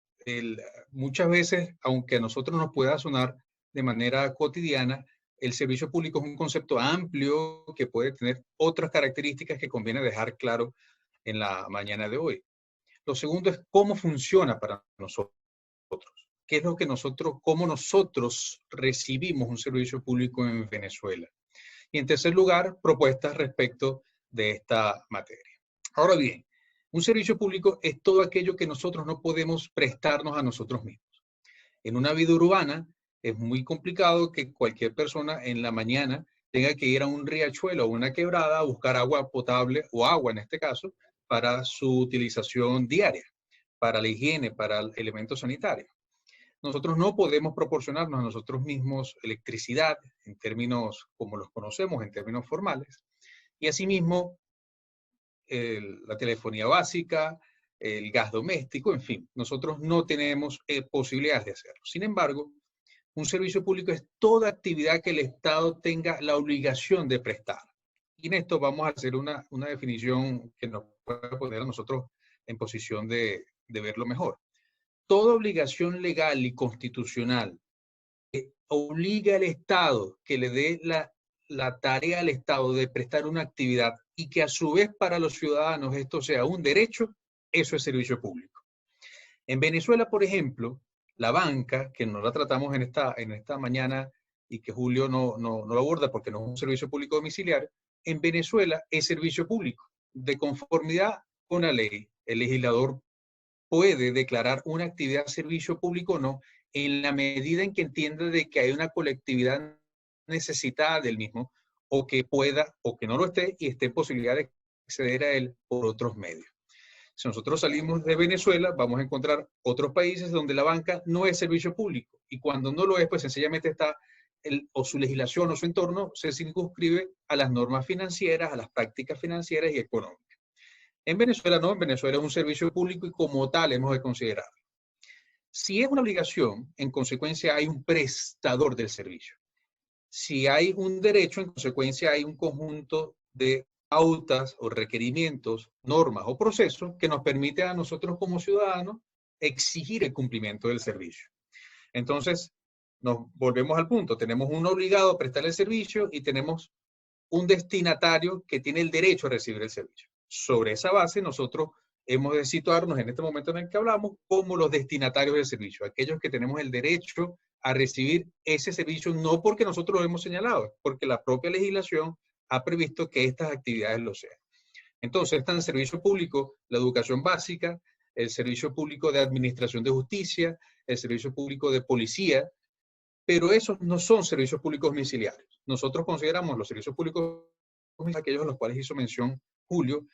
Muchas veces, aunque a nosotros nos pueda sonar de manera cotidiana, el servicio público es un concepto amplio que puede tener otras características que conviene dejar claro en la mañana de hoy. Lo segundo es cómo funciona para nosotros. ¿Qué es lo que cómo nosotros recibimos un servicio público en Venezuela? Y en tercer lugar, propuestas respecto de esta materia. Ahora bien, un servicio público es todo aquello que nosotros no podemos prestarnos a nosotros mismos. En una vida urbana es muy complicado que cualquier persona en la mañana tenga que ir a un riachuelo o una quebrada a buscar agua potable o agua en este caso para su utilización diaria, para la higiene, para elementos sanitarios. Nosotros no podemos proporcionarnos a nosotros mismos electricidad en términos como los conocemos, en términos formales, y asimismo la telefonía básica, el gas doméstico, en fin, nosotros no tenemos posibilidades de hacerlo. Sin embargo, un servicio público es toda actividad que el Estado tenga la obligación de prestar. Y en esto vamos a hacer una definición que nos puede poner a nosotros en posición de verlo mejor. Toda obligación legal y constitucional que obliga al Estado, que le dé la tarea al Estado de prestar una actividad y que a su vez para los ciudadanos esto sea un derecho, eso es servicio público. En Venezuela, por ejemplo, la banca, que no la tratamos en esta mañana y que Julio no lo aborda porque no es un servicio público domiciliario, en Venezuela es servicio público. De conformidad con la ley, el legislador puede declarar una actividad servicio público o no, en la medida en que entienda de que hay una colectividad necesitada del mismo, o que pueda, o que no lo esté, y esté en posibilidad de acceder a él por otros medios. Si nosotros salimos de Venezuela, vamos a encontrar otros países donde la banca no es servicio público, y cuando no lo es, pues sencillamente está, o su legislación o su entorno se circunscribe a las normas financieras, a las prácticas financieras y económicas. En Venezuela no, en Venezuela es un servicio público y como tal hemos de considerarlo. Si es una obligación, en consecuencia hay un prestador del servicio. Si hay un derecho, en consecuencia hay un conjunto de pautas o requerimientos, normas o procesos que nos permiten a nosotros como ciudadanos exigir el cumplimiento del servicio. Entonces, nos volvemos al punto. Tenemos un obligado a prestar el servicio y tenemos un destinatario que tiene el derecho a recibir el servicio. Sobre esa base, nosotros hemos de situarnos en este momento en el que hablamos como los destinatarios del servicio, aquellos que tenemos el derecho a recibir ese servicio, no porque nosotros lo hemos señalado, porque la propia legislación ha previsto que estas actividades lo sean. Entonces, está en el servicio público la educación básica, el servicio público de administración de justicia, el servicio público de policía, pero esos no son servicios públicos domiciliarios. Nosotros consideramos los servicios públicos aquellos a los cuales hizo mención Julio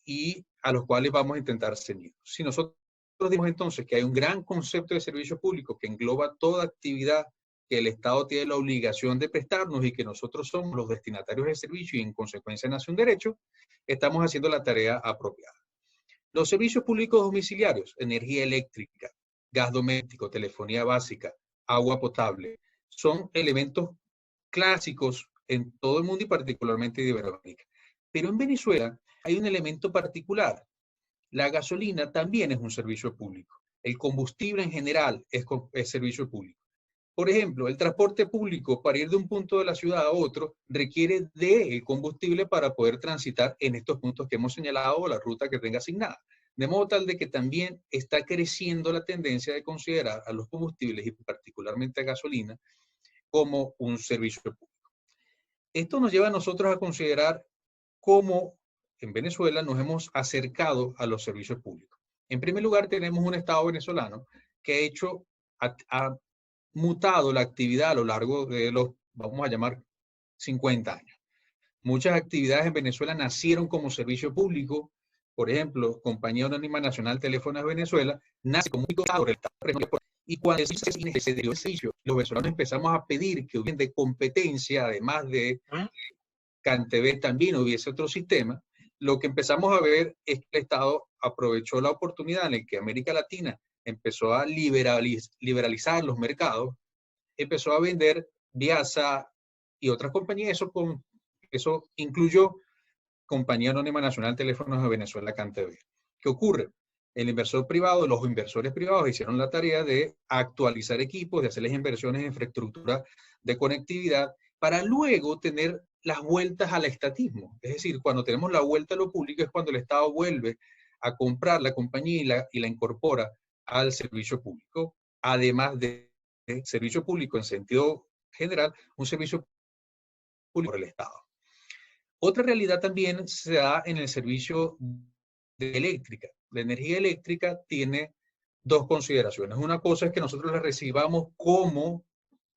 y a los cuales vamos a intentar ceñir. Si nosotros decimos entonces que hay un gran concepto de servicio público que engloba toda actividad que el Estado tiene la obligación de prestarnos y que nosotros somos los destinatarios del servicio y en consecuencia nace un derecho, estamos haciendo la tarea apropiada. Los servicios públicos domiciliarios, energía eléctrica, gas doméstico, telefonía básica, agua potable, son elementos clásicos en todo el mundo y particularmente en Iberoamérica. Pero en Venezuela hay un elemento particular. La gasolina también es un servicio público. El combustible en general es servicio público. Por ejemplo, el transporte público para ir de un punto de la ciudad a otro requiere del combustible para poder transitar en estos puntos que hemos señalado o la ruta que tenga asignada. De modo tal de que también está creciendo la tendencia de considerar a los combustibles y particularmente a gasolina como un servicio público. Esto nos lleva a nosotros a considerar cómo en Venezuela nos hemos acercado a los servicios públicos. En primer lugar, tenemos un Estado venezolano que ha mutado la actividad a lo largo de los, vamos a llamar, 50 años. Muchas actividades en Venezuela nacieron como servicio público. Por ejemplo, Compañía Anónima Nacional Teléfonos de Venezuela nace como un por el Estado. Y cuando se dio el servicio, los venezolanos empezamos a pedir que hubiera de competencia, además de CanTV también hubiese otro sistema. Lo que empezamos a ver es que el Estado aprovechó la oportunidad en la que América Latina empezó a liberalizar los mercados, empezó a vender Viasa y otras compañías. Eso incluyó Compañía Anónima Nacional Teléfonos de Venezuela, CanTV. ¿Qué ocurre? El inversor privado, los inversores privados hicieron la tarea de actualizar equipos, de hacerles inversiones en infraestructura de conectividad, para luego tener las vueltas al estatismo. Es decir, cuando tenemos la vuelta a lo público es cuando el Estado vuelve a comprar la compañía y la incorpora al servicio público, además de servicio público en sentido general, un servicio público por el Estado. Otra realidad también se da en el servicio de eléctrica. La energía eléctrica tiene dos consideraciones. Una cosa es que nosotros la recibamos como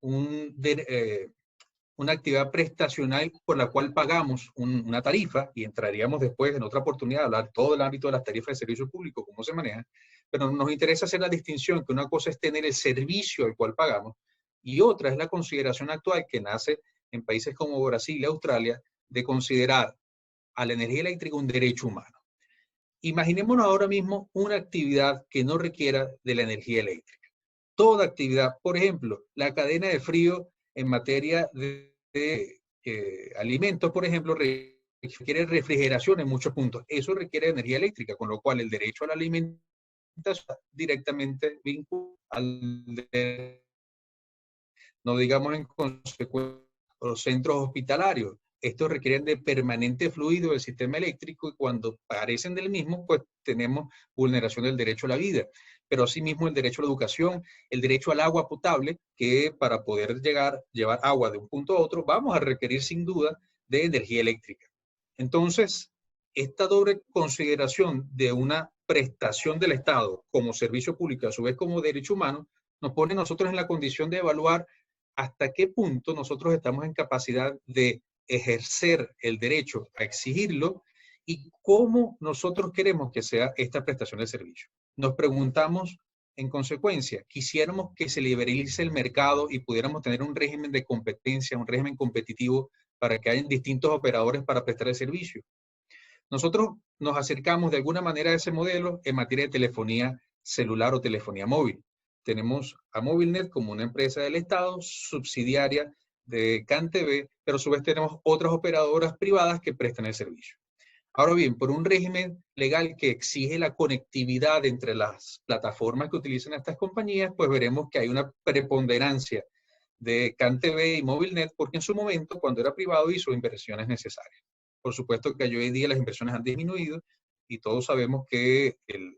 una actividad prestacional por la cual pagamos una tarifa, y entraríamos después en otra oportunidad a hablar todo el ámbito de las tarifas de servicio público, cómo se maneja, pero nos interesa hacer la distinción que una cosa es tener el servicio al cual pagamos y otra es la consideración actual que nace en países como Brasil y Australia de considerar a la energía eléctrica un derecho humano. Imaginémonos ahora mismo una actividad que no requiera de la energía eléctrica. Toda actividad, por ejemplo, la cadena de frío en materia de alimentos, por ejemplo, requiere refrigeración en muchos puntos. Eso requiere energía eléctrica, con lo cual el derecho a la alimentación está directamente vinculado no digamos en consecuencia, los centros hospitalarios. estos requieren de permanente fluido del sistema eléctrico y cuando carecen del mismo, pues tenemos vulneración del derecho a la vida. Pero asimismo el derecho a la educación, el derecho al agua potable, que para poder llevar agua de un punto a otro, vamos a requerir sin duda de energía eléctrica. Entonces, esta doble consideración de una prestación del Estado como servicio público, a su vez como derecho humano, nos pone nosotros en la condición de evaluar hasta qué punto nosotros estamos en capacidad de ejercer el derecho a exigirlo y cómo nosotros queremos que sea esta prestación de servicio. Nos preguntamos, en consecuencia, quisiéramos que se liberalice el mercado y pudiéramos tener un régimen de competencia, un régimen competitivo para que hayan distintos operadores para prestar el servicio. Nosotros nos acercamos de alguna manera a ese modelo en materia de telefonía celular o telefonía móvil. Tenemos a Movilnet como una empresa del Estado, subsidiaria de CanTV, pero a su vez tenemos otras operadoras privadas que prestan el servicio. Ahora bien, por un régimen legal que exige la conectividad entre las plataformas que utilizan estas compañías, pues veremos que hay una preponderancia de CanTV y Movilnet, porque en su momento, cuando era privado, hizo inversiones necesarias. Por supuesto que hoy en día las inversiones han disminuido y todos sabemos que el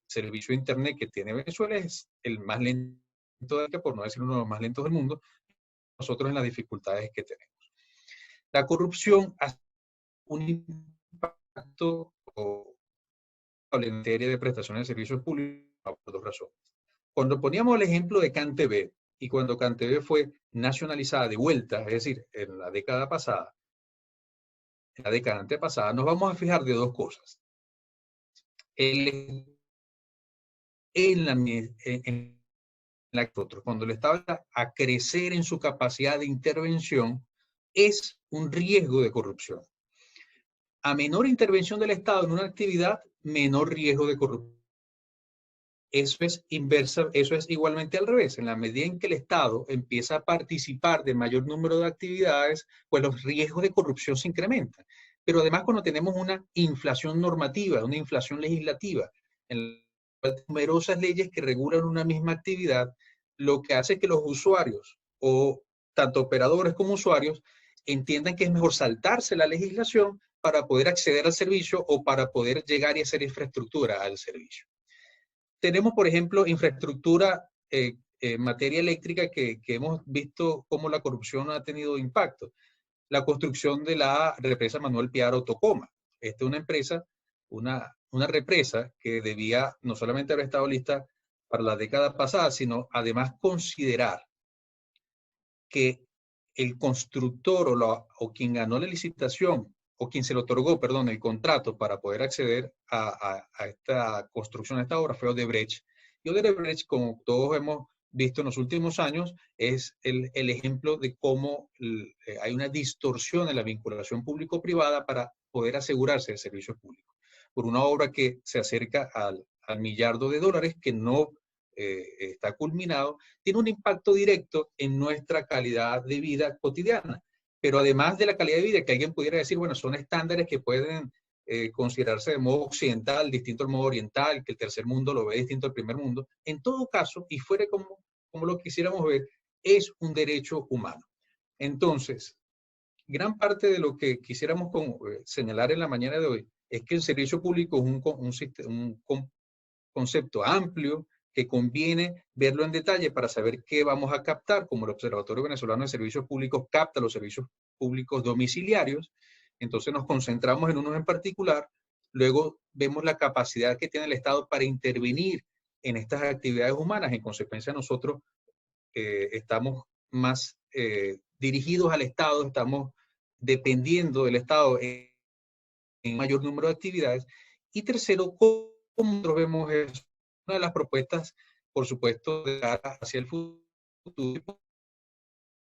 servicio de Internet que tiene Venezuela es el más lento, por no decir uno de los más lentos del mundo, nosotros en las dificultades que tenemos. La corrupción hace un impacto en materia de prestación de servicios públicos por dos razones. Cuando poníamos el ejemplo de CanTV y cuando CanTV fue nacionalizada de vuelta, es decir, en la década pasada, en la década antepasada, nos vamos a fijar de dos cosas. Cuando el Estado está a crecer en su capacidad de intervención, es un riesgo de corrupción. A menor intervención del Estado en una actividad, menor riesgo de corrupción. Eso es inversa, eso es igualmente al revés. En la medida en que el Estado empieza a participar de mayor número de actividades, pues los riesgos de corrupción se incrementan. Pero además cuando tenemos una inflación normativa, una inflación legislativa, en numerosas leyes que regulan una misma actividad, lo que hace que los usuarios, o tanto operadores como usuarios, entiendan que es mejor saltarse la legislación para poder acceder al servicio o para poder llegar y hacer infraestructura al servicio. Tenemos, por ejemplo, infraestructura en materia eléctrica que hemos visto cómo la corrupción ha tenido impacto. La construcción de la represa Manuel Piaro Tocoma. Esta es una empresa, una represa que debía no solamente haber estado lista para la década pasada, sino además considerar que el constructor o quien ganó la licitación o quien se le otorgó, perdón, el contrato para poder acceder a esta construcción, a esta obra, fue Odebrecht. Y Odebrecht, como todos hemos visto en los últimos años, es el ejemplo de cómo hay una distorsión en la vinculación público-privada para poder asegurarse del servicio público. Por una obra que se acerca al millardo de dólares, que no está culminado, tiene un impacto directo en nuestra calidad de vida cotidiana. Pero además de la calidad de vida, que alguien pudiera decir, bueno, son estándares que pueden considerarse de modo occidental, distinto al modo oriental, que el tercer mundo lo ve distinto al primer mundo. En todo caso, y fuera como lo quisiéramos ver, es un derecho humano. Entonces, gran parte de lo que quisiéramos señalar en la mañana de hoy es que el servicio público es un concepto amplio, que conviene verlo en detalle para saber qué vamos a captar, como el Observatorio Venezolano de Servicios Públicos capta los servicios públicos domiciliarios. Entonces nos concentramos en unos en particular, luego vemos la capacidad que tiene el Estado para intervenir en estas actividades humanas. En consecuencia, nosotros estamos más dirigidos al Estado, estamos dependiendo del Estado en mayor número de actividades. Y tercero, ¿cómo nosotros vemos eso? Una de las propuestas, por supuesto, de cara hacia el futuro,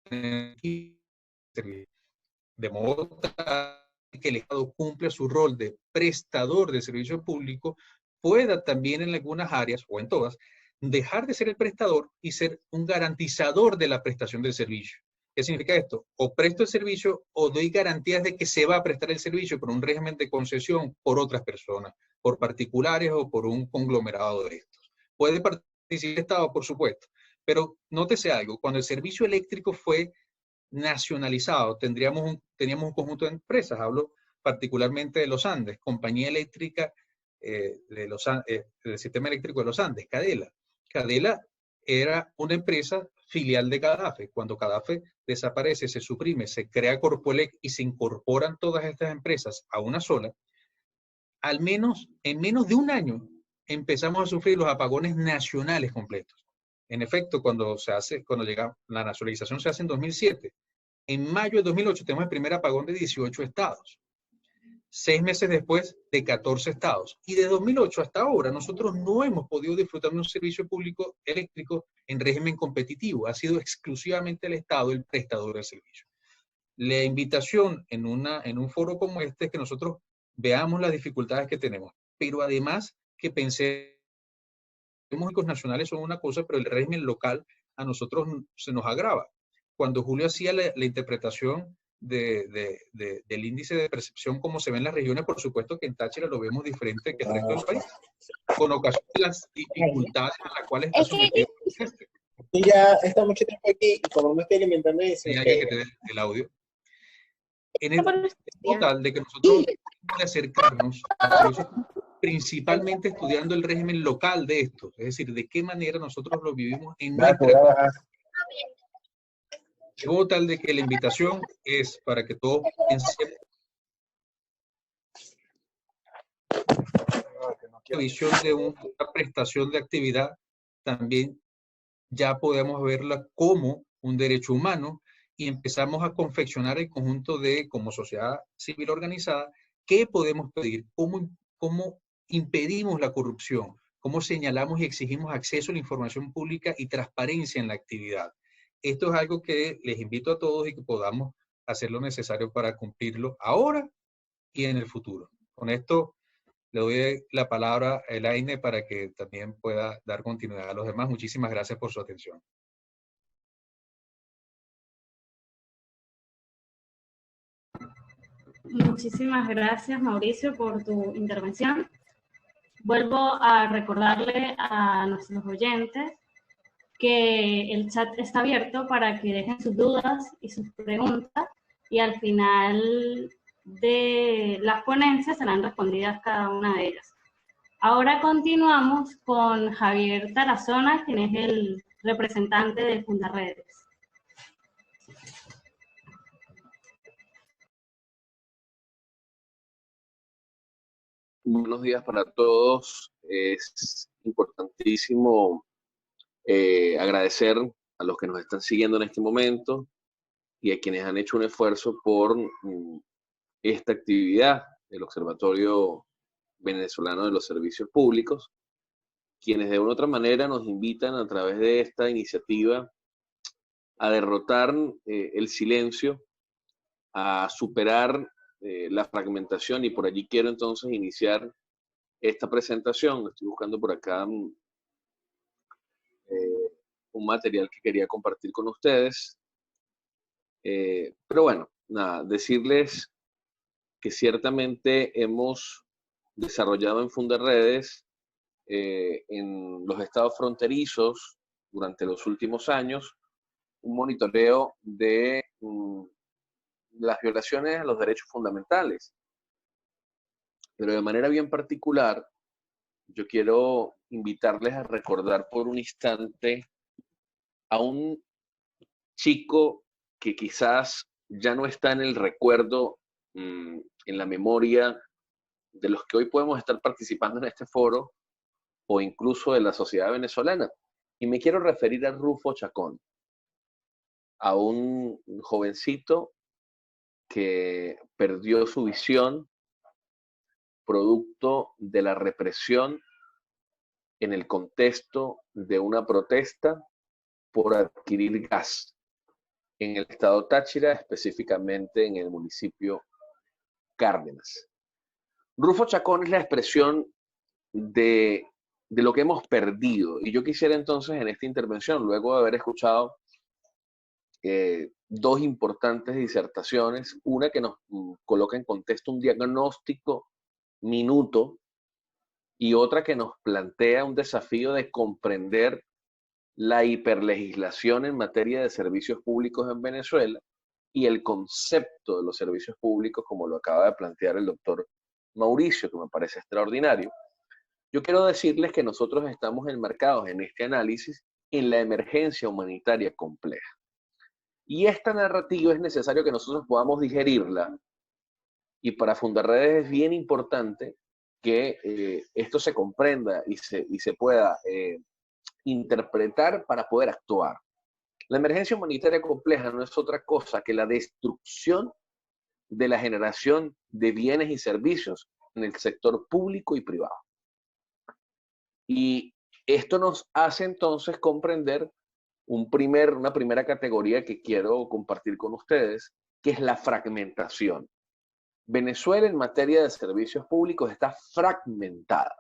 de modo que el Estado cumpla su rol de prestador de servicio público, pueda también en algunas áreas, o en todas, dejar de ser el prestador y ser un garantizador de la prestación del servicio. ¿Qué significa esto? O presto el servicio o doy garantías de que se va a prestar el servicio por un régimen de concesión por otras personas, por particulares o por un conglomerado de estos. Puede participar el Estado, por supuesto, pero nótese algo, cuando el servicio eléctrico fue nacionalizado, teníamos un conjunto de empresas, hablo particularmente de los Andes, Compañía Eléctrica del Sistema Eléctrico de los Andes, Cadela. Cadela era una empresa filial de Cadafe. Cuando Cadafe desaparece, se suprime, se crea Corpoelec y se incorporan todas estas empresas a una sola, en menos de un año empezamos a sufrir los apagones nacionales completos. En efecto, cuando llega la nacionalización se hace en 2007. En mayo de 2008 tenemos el primer apagón de 18 estados. 6 meses después, de 14 estados. Y de 2008 hasta ahora, nosotros no hemos podido disfrutar de un servicio público eléctrico en régimen competitivo. Ha sido exclusivamente el Estado el prestador del servicio. La invitación en un foro como este es que nosotros veamos las dificultades que tenemos, pero además que pensemos que los nacionales son una cosa, pero el régimen local a nosotros se nos agrava. Cuando Julio hacía la interpretación del índice de percepción como se ve en las regiones, por supuesto que en Táchira lo vemos diferente que el resto del país, con ocasión de las dificultades a las cuales está sometido este. Y ya está mucho tiempo aquí y como me estoy alimentando de eso. Hay alguien que te dé el audio. En el total de que nosotros tenemos que acercarnos a eso, principalmente estudiando el régimen local de esto, es decir, de qué manera nosotros lo vivimos en nuestra. De modo tal de que la invitación es para que todos pensemos la visión de una prestación de actividad, también ya podemos verla como un derecho humano y empezamos a confeccionar el conjunto de, como sociedad civil organizada, qué podemos pedir, cómo impedimos la corrupción, cómo señalamos y exigimos acceso a la información pública y transparencia en la actividad. Esto es algo que les invito a todos y que podamos hacer lo necesario para cumplirlo ahora y en el futuro. Con esto le doy la palabra a Elaine para que también pueda dar continuidad a los demás. Muchísimas gracias por su atención. Muchísimas gracias, Mauricio, por tu intervención. Vuelvo a recordarle a nuestros oyentes que el chat está abierto para que dejen sus dudas y sus preguntas y al final de las ponencias serán respondidas cada una de ellas. Ahora continuamos con Javier Tarazona, quien es el representante de Fundarredes. Buenos días para todos. Es importantísimo agradecer a los que nos están siguiendo en este momento y a quienes han hecho un esfuerzo por esta actividad del Observatorio Venezolano de los Servicios Públicos, quienes de una u otra manera nos invitan a través de esta iniciativa a derrotar el silencio, a superar la fragmentación, y por allí quiero entonces iniciar esta presentación. Estoy buscando por acá un material que quería compartir con ustedes. Pero bueno, nada, decirles que ciertamente hemos desarrollado en Fundarredes en los estados fronterizos durante los últimos años un monitoreo de las violaciones a los derechos fundamentales. Pero de manera bien particular, yo quiero invitarles a recordar por un instante a un chico que quizás ya no está en el recuerdo, en la memoria de los que hoy podemos estar participando en este foro, o incluso de la sociedad venezolana. Y me quiero referir a Rufo Chacón, a un jovencito que perdió su visión producto de la represión en el contexto de una protesta por adquirir gas en el estado Táchira, específicamente en el municipio Cárdenas. Rufo Chacón es la expresión de lo que hemos perdido. Y yo quisiera entonces en esta intervención, luego de haber escuchado dos importantes disertaciones, una que nos coloca en contexto un diagnóstico minuto y otra que nos plantea un desafío de comprender la hiperlegislación en materia de servicios públicos en Venezuela, y el concepto de los servicios públicos, como lo acaba de plantear el doctor Mauricio, que me parece extraordinario, yo quiero decirles que nosotros estamos enmarcados en este análisis en la emergencia humanitaria compleja. Y esta narrativa es necesario que nosotros podamos digerirla, y para Fundarredes es bien importante que esto se comprenda y se pueda interpretar para poder actuar. La emergencia humanitaria compleja no es otra cosa que la destrucción de la generación de bienes y servicios en el sector público y privado. Y esto nos hace entonces comprender una primera categoría que quiero compartir con ustedes, que es la fragmentación. Venezuela en materia de servicios públicos está fragmentada.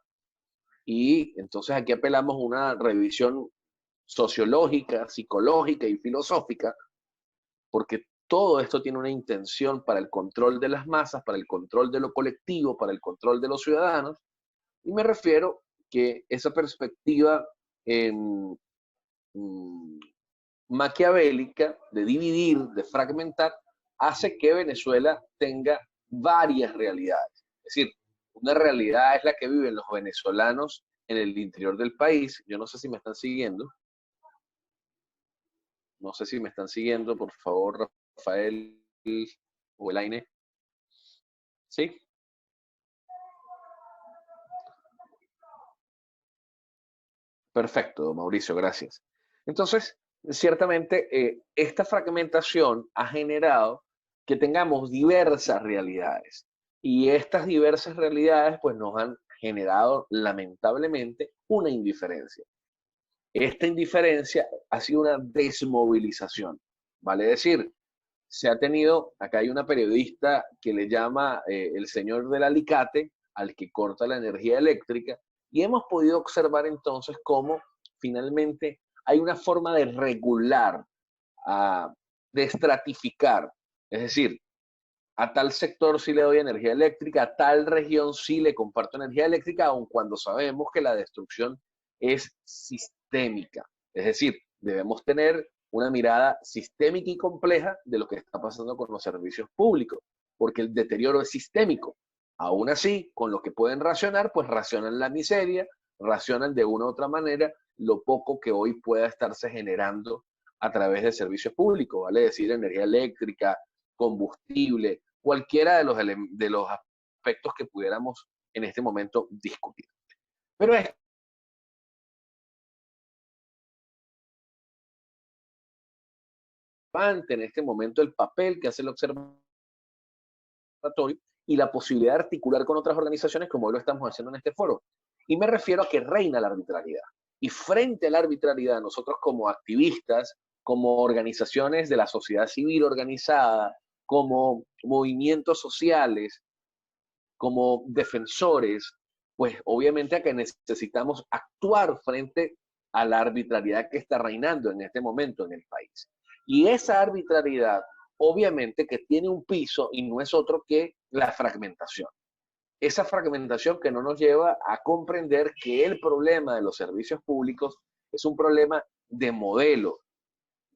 Y entonces aquí apelamos a una revisión sociológica, psicológica y filosófica, porque todo esto tiene una intención para el control de las masas, para el control de lo colectivo, para el control de los ciudadanos. Y me refiero que esa perspectiva maquiavélica de dividir, de fragmentar, hace que Venezuela tenga varias realidades. Es decir, una realidad es la que viven los venezolanos en el interior del país. Yo no sé si me están siguiendo. No sé si me están siguiendo, por favor, Rafael o Elaine. ¿Sí? Perfecto, Mauricio, gracias. Entonces, ciertamente, esta fragmentación ha generado que tengamos diversas realidades. Y estas diversas realidades, pues, nos han generado, lamentablemente, una indiferencia. Esta indiferencia ha sido una desmovilización. Vale decir, se ha tenido, acá hay una periodista que le llama el señor del alicate al que corta la energía eléctrica, y hemos podido observar entonces cómo finalmente hay una forma de regular, de estratificar, es decir, a tal sector sí le doy energía eléctrica, a tal región sí le comparto energía eléctrica, aun cuando sabemos que la destrucción es sistémica. Es decir, debemos tener una mirada sistémica y compleja de lo que está pasando con los servicios públicos, porque el deterioro es sistémico. Aún así, con lo que pueden racionar, pues racionan la miseria, racionan de una u otra manera lo poco que hoy pueda estarse generando a través de servicios públicos, ¿vale? Es decir, energía eléctrica, combustible, cualquiera de los aspectos que pudiéramos en este momento discutir. Pero es en este momento el papel que hace el observatorio y la posibilidad de articular con otras organizaciones como hoy lo estamos haciendo en este foro. Y me refiero a que reina la arbitrariedad. Y frente a la arbitrariedad, nosotros como activistas, como organizaciones de la sociedad civil organizada, como movimientos sociales, como defensores, pues obviamente acá necesitamos actuar frente a la arbitrariedad que está reinando en este momento en el país. Y esa arbitrariedad, obviamente que tiene un piso y no es otro que la fragmentación. Esa fragmentación que no nos lleva a comprender que el problema de los servicios públicos es un problema de modelo.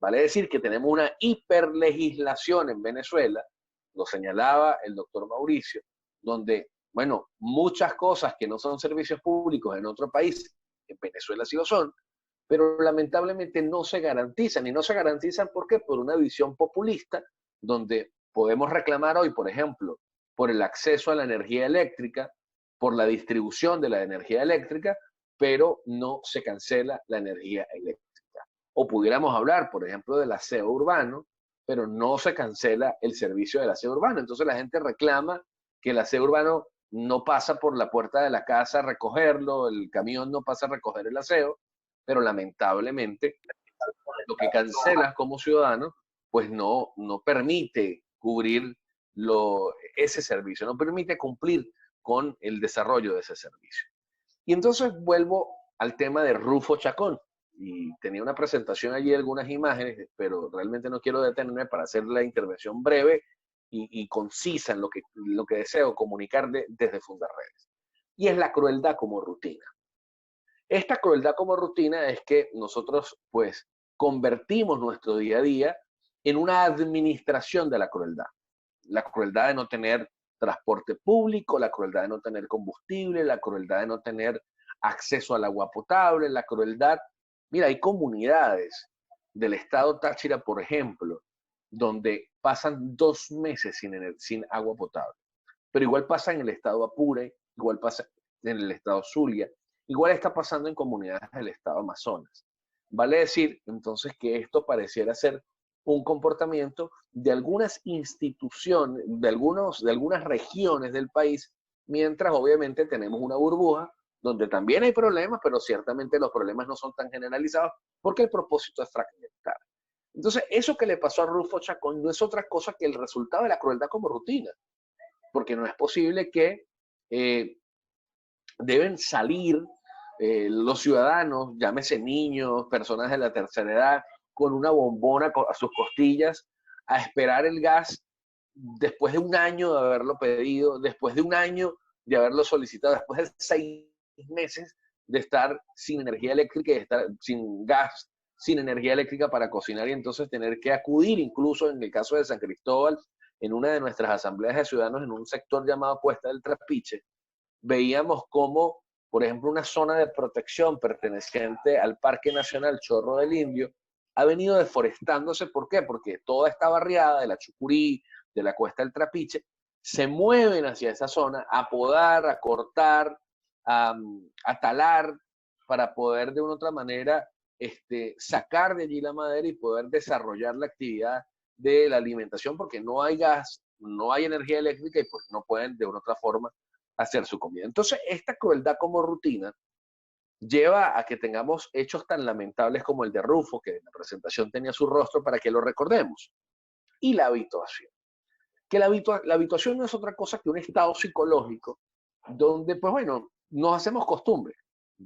Vale decir que tenemos una hiperlegislación en Venezuela, lo señalaba el doctor Mauricio, donde, bueno, muchas cosas que no son servicios públicos en otro país, en Venezuela sí lo son, pero lamentablemente no se garantizan. Y no se garantizan, ¿por qué? Por una visión populista, donde podemos reclamar hoy, por ejemplo, por el acceso a la energía eléctrica, por la distribución de la energía eléctrica, pero no se cancela la energía eléctrica. O pudiéramos hablar, por ejemplo, del aseo urbano, pero no se cancela el servicio del aseo urbano. Entonces la gente reclama que el aseo urbano no pasa por la puerta de la casa a recogerlo, el camión no pasa a recoger el aseo, pero lamentablemente lo que cancelas como ciudadano, pues no permite cubrir ese servicio, no permite cumplir con el desarrollo de ese servicio. Y entonces vuelvo al tema de Rufo Chacón. Y tenía una presentación allí, algunas imágenes, pero realmente no quiero detenerme para hacer la intervención breve y concisa en lo que deseo comunicar desde Fundarredes. Y es la crueldad como rutina. Esta crueldad como rutina es que nosotros, pues, convertimos nuestro día a día en una administración de la crueldad. La crueldad de no tener transporte público, la crueldad de no tener combustible, la crueldad de no tener acceso al agua potable, la crueldad. Mira, hay comunidades del estado Táchira, por ejemplo, donde pasan 2 meses sin agua potable. Pero igual pasa en el estado Apure, igual pasa en el estado Zulia, igual está pasando en comunidades del estado Amazonas. Vale decir, entonces, que esto pareciera ser un comportamiento de algunas instituciones, de algunas regiones del país, mientras obviamente tenemos una burbuja donde también hay problemas, pero ciertamente los problemas no son tan generalizados porque el propósito es fragmentar. Entonces, eso que le pasó a Rufo Chacón no es otra cosa que el resultado de la crueldad como rutina, porque no es posible que deben salir los ciudadanos, llámese niños, personas de la tercera edad, con una bombona a sus costillas, a esperar el gas después de 1 año de haberlo pedido, después de 1 año de haberlo solicitado, después de 6 meses de estar sin energía eléctrica y de estar sin gas, sin energía eléctrica para cocinar, y entonces tener que acudir, incluso en el caso de San Cristóbal, en una de nuestras asambleas de ciudadanos, en un sector llamado Cuesta del Trapiche, veíamos cómo, por ejemplo, una zona de protección perteneciente al Parque Nacional Chorro del Indio ha venido deforestándose. ¿Por qué? Porque toda esta barriada de la Chucurí, de la Cuesta del Trapiche, se mueven hacia esa zona a podar, a cortar, a talar, para poder de una u otra manera sacar de allí la madera y poder desarrollar la actividad de la alimentación, porque no hay gas, no hay energía eléctrica y pues no pueden de una u otra forma hacer su comida. Entonces, esta crueldad como rutina lleva a que tengamos hechos tan lamentables como el de Rufo, que en la presentación tenía su rostro para que lo recordemos. Y la habituación. Que la habituación no es otra cosa que un estado psicológico donde, pues bueno, nos hacemos costumbre.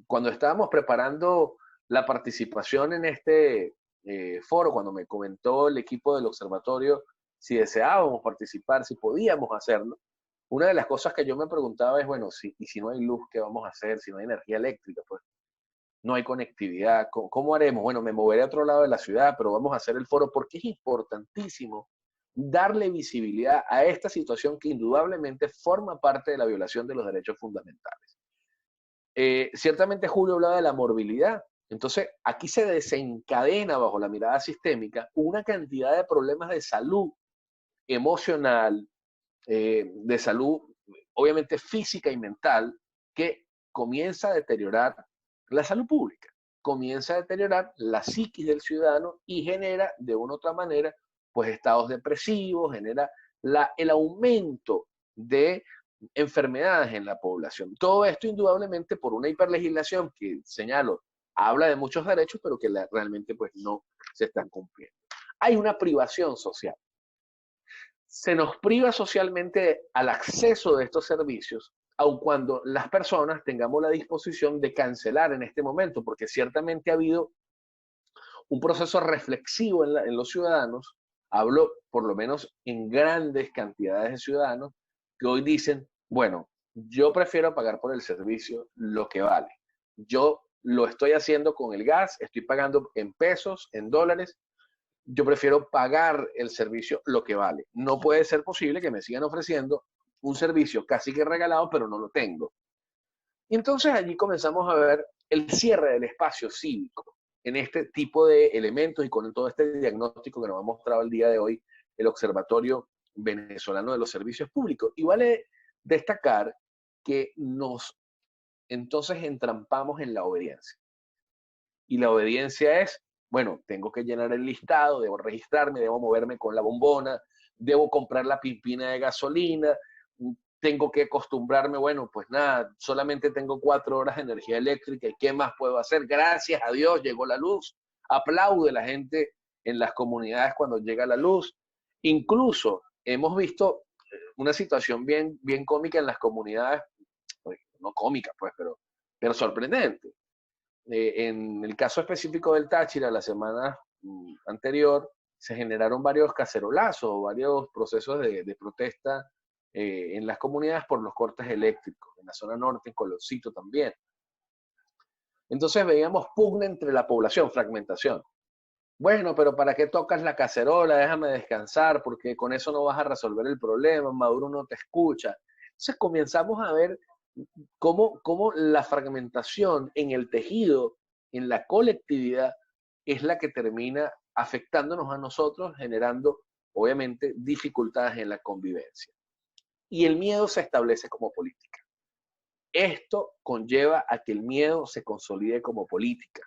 Cuando estábamos preparando la participación en este foro, cuando me comentó el equipo del observatorio si deseábamos participar, si podíamos hacerlo, una de las cosas que yo me preguntaba es, bueno, y si no hay luz, ¿qué vamos a hacer? Si no hay energía eléctrica, pues no hay conectividad, ¿cómo haremos? Bueno, me moveré a otro lado de la ciudad, pero vamos a hacer el foro porque es importantísimo darle visibilidad a esta situación que indudablemente forma parte de la violación de los derechos fundamentales. Ciertamente Julio hablaba de la morbilidad. Entonces, aquí se desencadena bajo la mirada sistémica una cantidad de problemas de salud emocional, de salud, obviamente física y mental, que comienza a deteriorar la salud pública, comienza a deteriorar la psiquis del ciudadano y genera de una u otra manera pues estados depresivos, genera el aumento de enfermedades en la población. Todo esto indudablemente por una hiperlegislación que, señalo, habla de muchos derechos, pero que realmente pues no se están cumpliendo. Hay una privación social. Se nos priva socialmente al acceso de estos servicios, aun cuando las personas tengamos la disposición de cancelar en este momento, porque ciertamente ha habido un proceso reflexivo en los ciudadanos. Hablo por lo menos en grandes cantidades de ciudadanos que hoy dicen, bueno, yo prefiero pagar por el servicio lo que vale. Yo lo estoy haciendo con el gas, estoy pagando en pesos, en dólares. Yo prefiero pagar el servicio lo que vale. No puede ser posible que me sigan ofreciendo un servicio casi que regalado, pero no lo tengo. Y entonces allí comenzamos a ver el cierre del espacio cívico en este tipo de elementos y con todo este diagnóstico que nos ha mostrado el día de hoy el Observatorio Venezolano de los Servicios Públicos. Y vale destacar que nos entonces entrampamos en la obediencia. Y la obediencia es, bueno, tengo que llenar el listado, debo registrarme, debo moverme con la bombona, debo comprar la pipina de gasolina, tengo que acostumbrarme, bueno, pues nada, solamente tengo 4 horas de energía eléctrica, ¿y qué más puedo hacer? Gracias a Dios llegó la luz. Aplaude la gente en las comunidades cuando llega la luz. Incluso hemos visto una situación bien cómica en las comunidades, no cómica pues, pero sorprendente. En el caso específico del Táchira, la semana anterior, se generaron varios cacerolazos, varios procesos de protesta en las comunidades por los cortes eléctricos, en la zona norte, en Coloncito también. Entonces veíamos pugna entre la población, fragmentación. Bueno, pero ¿para qué tocas la cacerola? Déjame descansar, porque con eso no vas a resolver el problema, Maduro no te escucha. Entonces comenzamos a ver cómo la fragmentación en el tejido, en la colectividad, es la que termina afectándonos a nosotros, generando, obviamente, dificultades en la convivencia. Y el miedo se establece como política. Esto conlleva a que el miedo se consolide como política.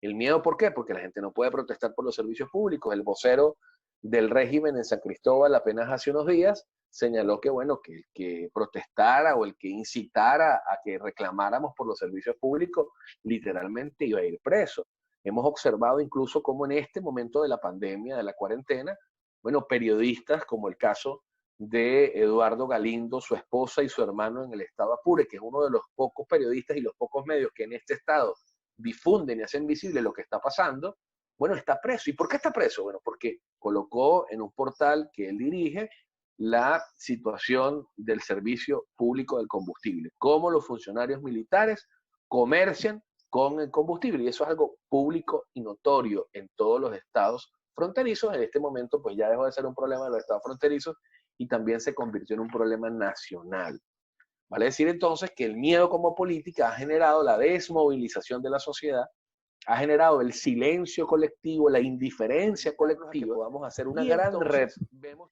¿El miedo por qué? Porque la gente no puede protestar por los servicios públicos. El vocero del régimen en San Cristóbal apenas hace unos días señaló que, bueno, que el que protestara o el que incitara a que reclamáramos por los servicios públicos literalmente iba a ir preso. Hemos observado incluso cómo en este momento de la pandemia, de la cuarentena, bueno, periodistas como el caso de Eduardo Galindo, su esposa y su hermano en el estado Apure, que es uno de los pocos periodistas y los pocos medios que en este estado difunden y hacen visible lo que está pasando, bueno, está preso. ¿Y por qué está preso? Bueno, porque colocó en un portal que él dirige la situación del servicio público del combustible, cómo los funcionarios militares comercian con el combustible, y eso es algo público y notorio en todos los estados fronterizos. En este momento, pues ya dejó de ser un problema de los estados fronterizos y también se convirtió en un problema nacional. Vale decir entonces que el miedo como política ha generado la desmovilización de la sociedad, ha generado el silencio colectivo, la indiferencia colectiva. Vamos a hacer una gran red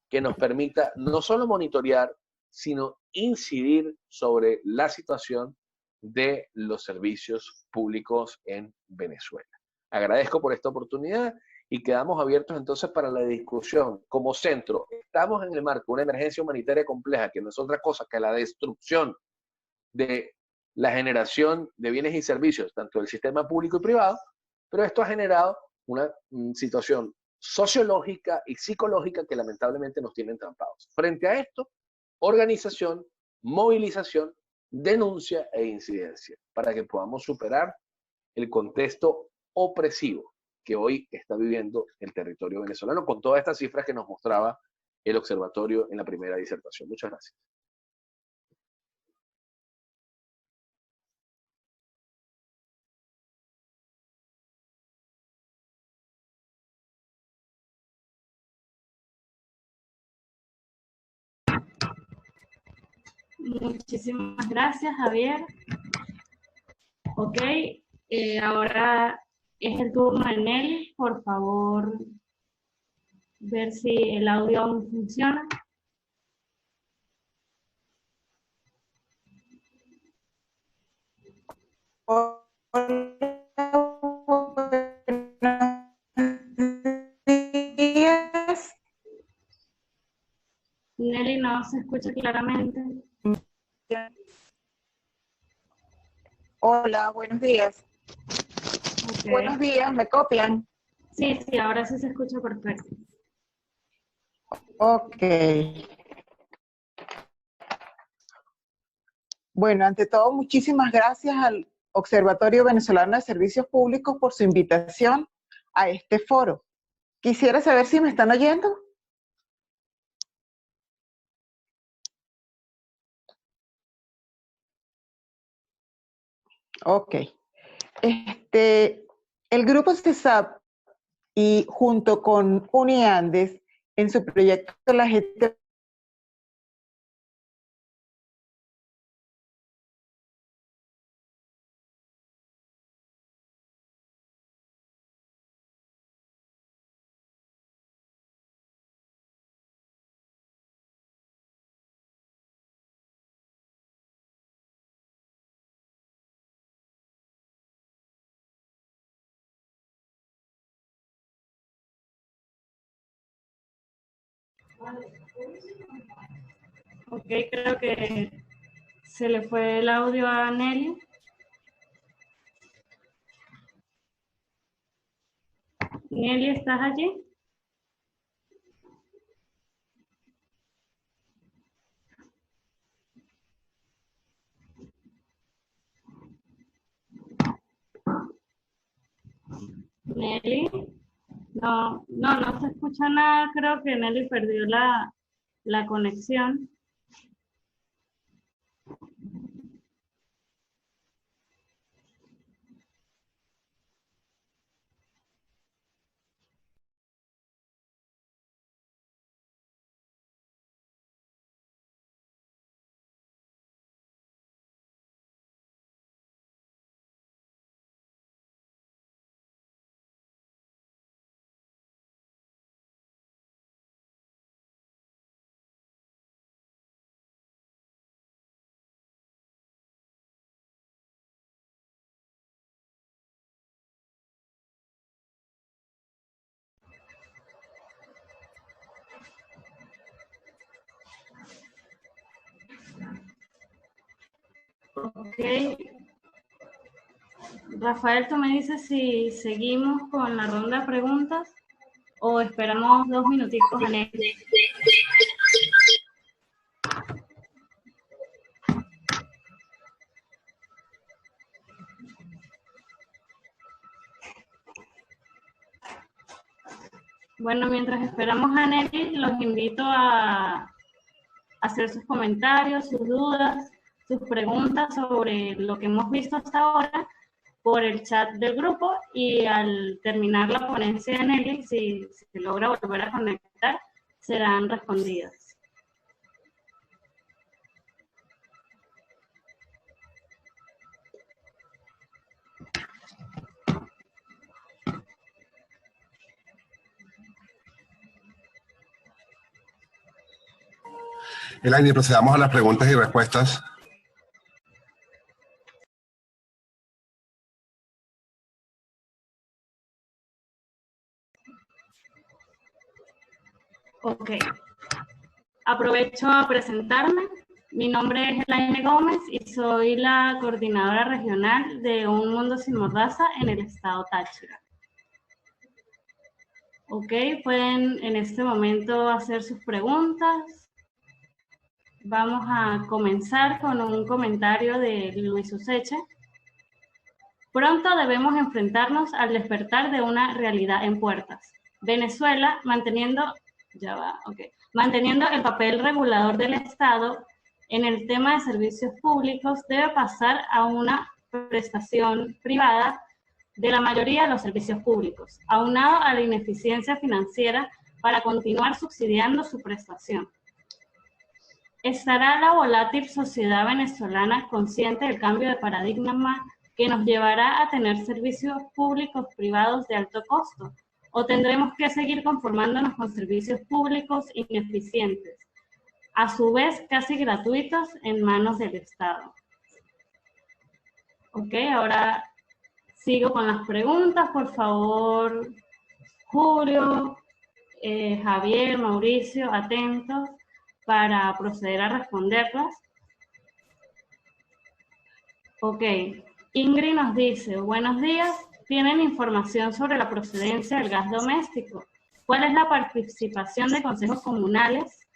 que nos permita no solo monitorear, sino incidir sobre la situación de los servicios públicos en Venezuela. Agradezco por esta oportunidad y quedamos abiertos entonces para la discusión. Como centro, estamos en el marco de una emergencia humanitaria compleja, que no es otra cosa que la destrucción de la generación de bienes y servicios, tanto del sistema público y privado, pero esto ha generado una situación sociológica y psicológica que lamentablemente nos tiene entrampados. Frente a esto, organización, movilización, denuncia e incidencia, para que podamos superar el contexto opresivo que hoy está viviendo el territorio venezolano, con todas estas cifras que nos mostraba el observatorio en la primera disertación. Muchas gracias. Muchísimas gracias, Javier. Ok, ahora es el turno de Nelly. Por favor, ver si el audio aún funciona. Hola, buenos días. Nelly no se escucha claramente. Hola, buenos días. Okay. Buenos días, ¿me copian? Sí, ahora sí se escucha perfecto. Ok. Bueno, ante todo, muchísimas gracias al Observatorio Venezolano de Servicios Públicos por su invitación a este foro. Quisiera saber si me están oyendo. Ok. El grupo CESAP y junto con Uniandes en su proyecto La Gente Ok, creo que se le fue el audio a Nelly. Nelly, ¿estás allí? Nelly, no se escucha nada. Creo que Nelly perdió la conexión. Ok. Rafael, tú me dices si seguimos con la ronda de preguntas o esperamos 2 minutitos, Nelly. Bueno, mientras esperamos a Nelly, los invito a hacer sus comentarios, sus dudas, sus preguntas sobre lo que hemos visto hasta ahora por el chat del grupo, y al terminar la ponencia de Nelly, si se logra volver a conectar, serán respondidas. Elaine, procedamos a las preguntas y respuestas. Ok. Aprovecho a presentarme. Mi nombre es Elaine Gómez y soy la coordinadora regional de Un Mundo Sin Mordaza en el estado Táchira. Ok, pueden en este momento hacer sus preguntas. Vamos a comenzar con un comentario de Luis Useche. Pronto debemos enfrentarnos al despertar de una realidad en puertas. Venezuela, manteniendo el papel regulador del Estado en el tema de servicios públicos, debe pasar a una prestación privada de la mayoría de los servicios públicos, aunado a la ineficiencia financiera para continuar subsidiando su prestación. ¿Estará la volátil sociedad venezolana consciente del cambio de paradigma que nos llevará a tener servicios públicos privados de alto costo? ¿O tendremos que seguir conformándonos con servicios públicos ineficientes, a su vez casi gratuitos, en manos del Estado? Ok, ahora sigo con las preguntas. Por favor, Julio, Javier, Mauricio, atentos para proceder a responderlas. Ok, Ingrid nos dice, buenos días, ¿tienen información sobre la procedencia del gas doméstico? ¿Cuál es la participación de consejos comunales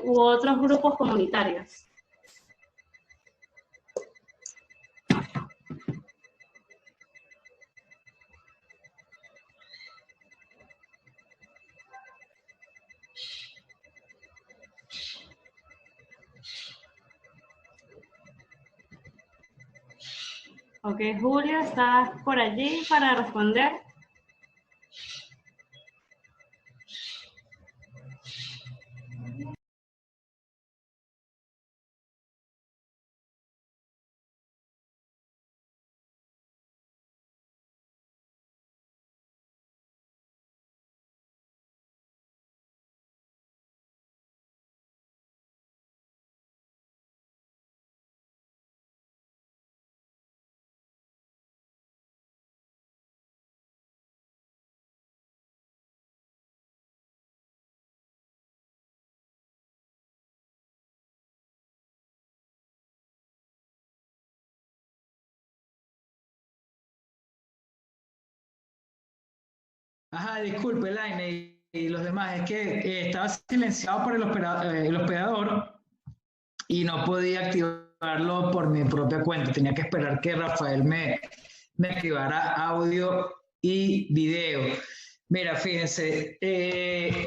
u otros grupos comunitarios? Ok, Julio, ¿estás por allí para responder? Ajá, disculpe, Elaine y los demás, es que estaba silenciado por el hospedador y no podía activarlo por mi propia cuenta. Tenía que esperar que Rafael me activara audio y video. Mira, fíjense, en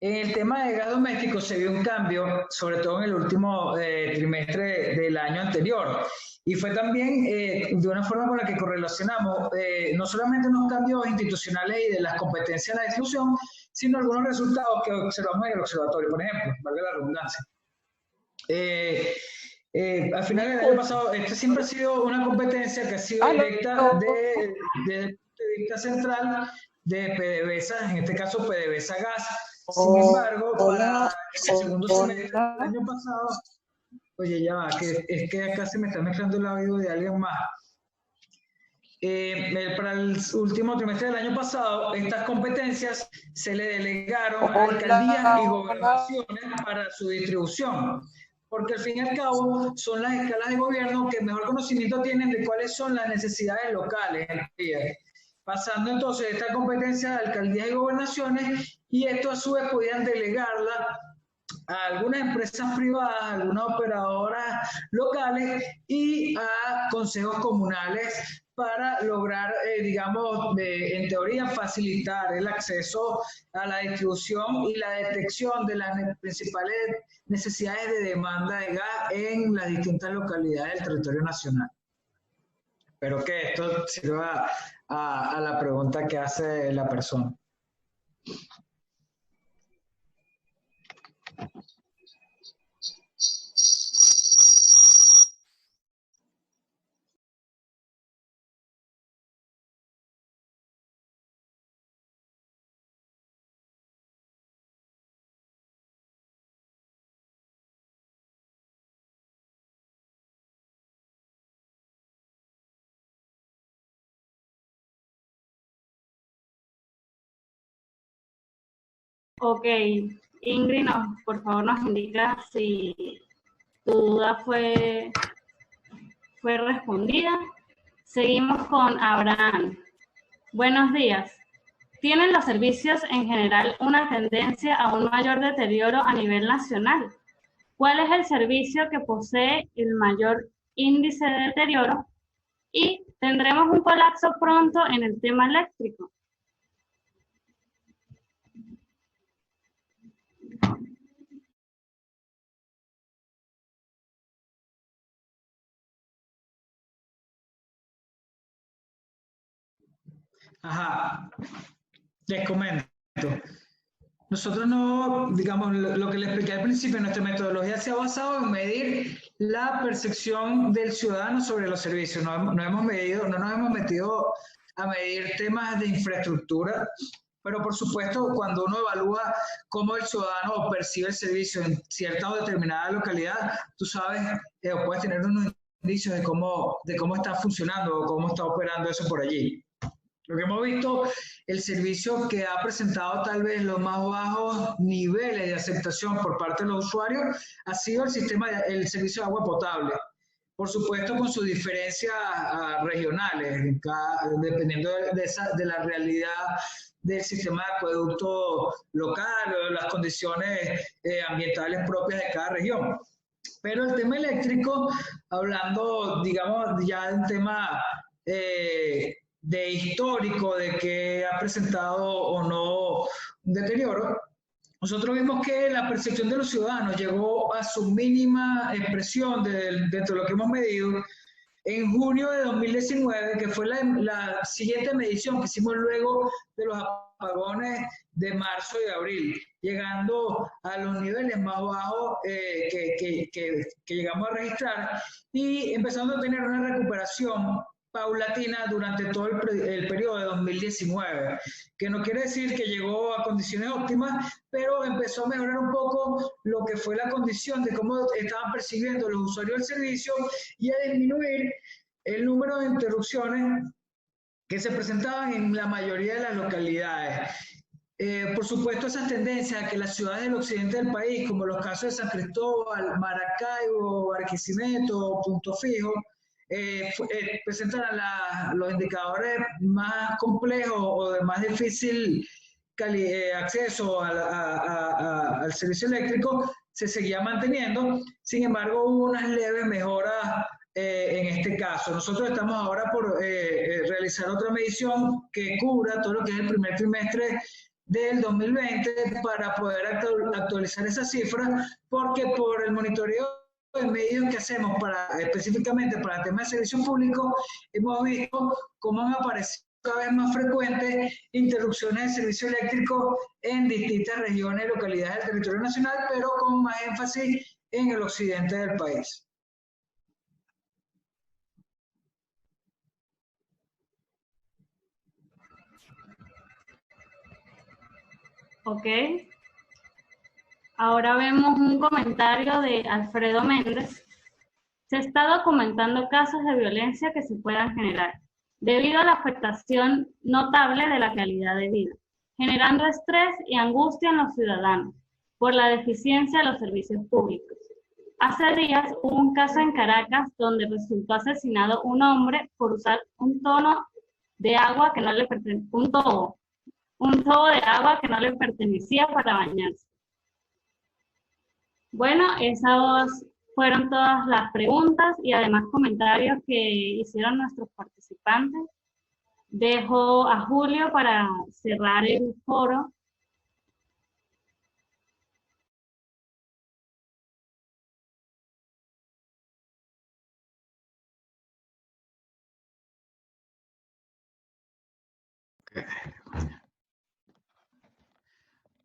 el tema de gas doméstico se vio un cambio, sobre todo en el último trimestre del año anterior. Y fue también de una forma con la que correlacionamos no solamente unos cambios institucionales y de las competencias de la institución, sino algunos resultados que observamos en el observatorio. Por ejemplo, valga la redundancia. Al final del año pasado, esto siempre ha sido una competencia que ha sido directa desde el punto de vista central de PDVSA, en este caso PDVSA Gas. Sin embargo, para el segundo semestre del año pasado, oye, ya va, que es que acá se me está mezclando el audio de alguien más. Para el último trimestre del año pasado, estas competencias se le delegaron a alcaldías y gobernaciones para su distribución. porque al fin y al cabo son las escalas de gobierno que mejor conocimiento tienen de cuáles son las necesidades locales en el país. Pasando entonces esta competencia de alcaldías y gobernaciones, y esto a su vez podían delegarla a algunas empresas privadas, a algunas operadoras locales y a consejos comunales para lograr, digamos, en teoría, facilitar el acceso a la distribución y la detección de las principales necesidades de demanda de gas en las distintas localidades del territorio nacional. Espero que esto sirva a la pregunta que hace la persona. Ok, Ingrid, por favor nos indica si tu duda fue respondida. Seguimos con Abraham. Buenos días. ¿Tienen los servicios en general una tendencia a un mayor deterioro a nivel nacional? ¿Cuál es el servicio que posee el mayor índice de deterioro? Y tendremos un colapso pronto en el tema eléctrico. Ajá, les comento. Nosotros no, digamos, lo que les expliqué al principio, nuestra metodología se ha basado en medir la percepción del ciudadano sobre los servicios. No nos hemos metido a medir temas de infraestructura, pero por supuesto, cuando uno evalúa cómo el ciudadano percibe el servicio en cierta o determinada localidad, tú sabes, o puedes tener unos indicios de cómo está funcionando o cómo está operando eso por allí. Lo que hemos visto, el servicio que ha presentado tal vez los más bajos niveles de aceptación por parte de los usuarios ha sido el servicio de agua potable. Por supuesto, con sus diferencias regionales, dependiendo de la realidad del sistema de acueducto local o de las condiciones ambientales propias de cada región. Pero el tema eléctrico, hablando, digamos, ya de un tema de histórico, de que ha presentado o no un deterioro, nosotros vimos que la percepción de los ciudadanos llegó a su mínima expresión dentro de lo que hemos medido en junio de 2019, que fue la siguiente medición que hicimos luego de los apagones de marzo y abril, llegando a los niveles más bajos que llegamos a registrar y empezando a tener una recuperación paulatina durante todo el periodo de 2019, que no quiere decir que llegó a condiciones óptimas, pero empezó a mejorar un poco lo que fue la condición de cómo estaban percibiendo los usuarios del servicio y a disminuir el número de interrupciones que se presentaban en la mayoría de las localidades. Por supuesto, esas tendencias a que las ciudades del occidente del país, como los casos de San Cristóbal, Maracaibo, Barquisimeto, Punto Fijo, presentan los indicadores más complejos o de más difícil acceso al servicio eléctrico, se seguía manteniendo. Sin embargo, hubo unas leves mejoras en este caso. Nosotros estamos ahora por realizar otra medición que cubra todo lo que es el primer trimestre del 2020 para poder actualizar esas cifras, porque por el monitoreo de medios que hacemos específicamente para el tema de servicios públicos, hemos visto cómo han aparecido cada vez más frecuentes interrupciones de servicio eléctrico en distintas regiones y localidades del territorio nacional, pero con más énfasis en el occidente del país. Ok. Ahora vemos un comentario de Alfredo Méndez. Se está documentando casos de violencia que se puedan generar debido a la afectación notable de la calidad de vida, generando estrés y angustia en los ciudadanos por la deficiencia de los servicios públicos. Hace días hubo un caso en Caracas donde resultó asesinado un hombre por usar un tono de agua que no le pertenecía, un tobo de agua que no le pertenecía para bañarse. Bueno, esas fueron todas las preguntas y además comentarios que hicieron nuestros participantes. Dejo a Julio para cerrar el foro.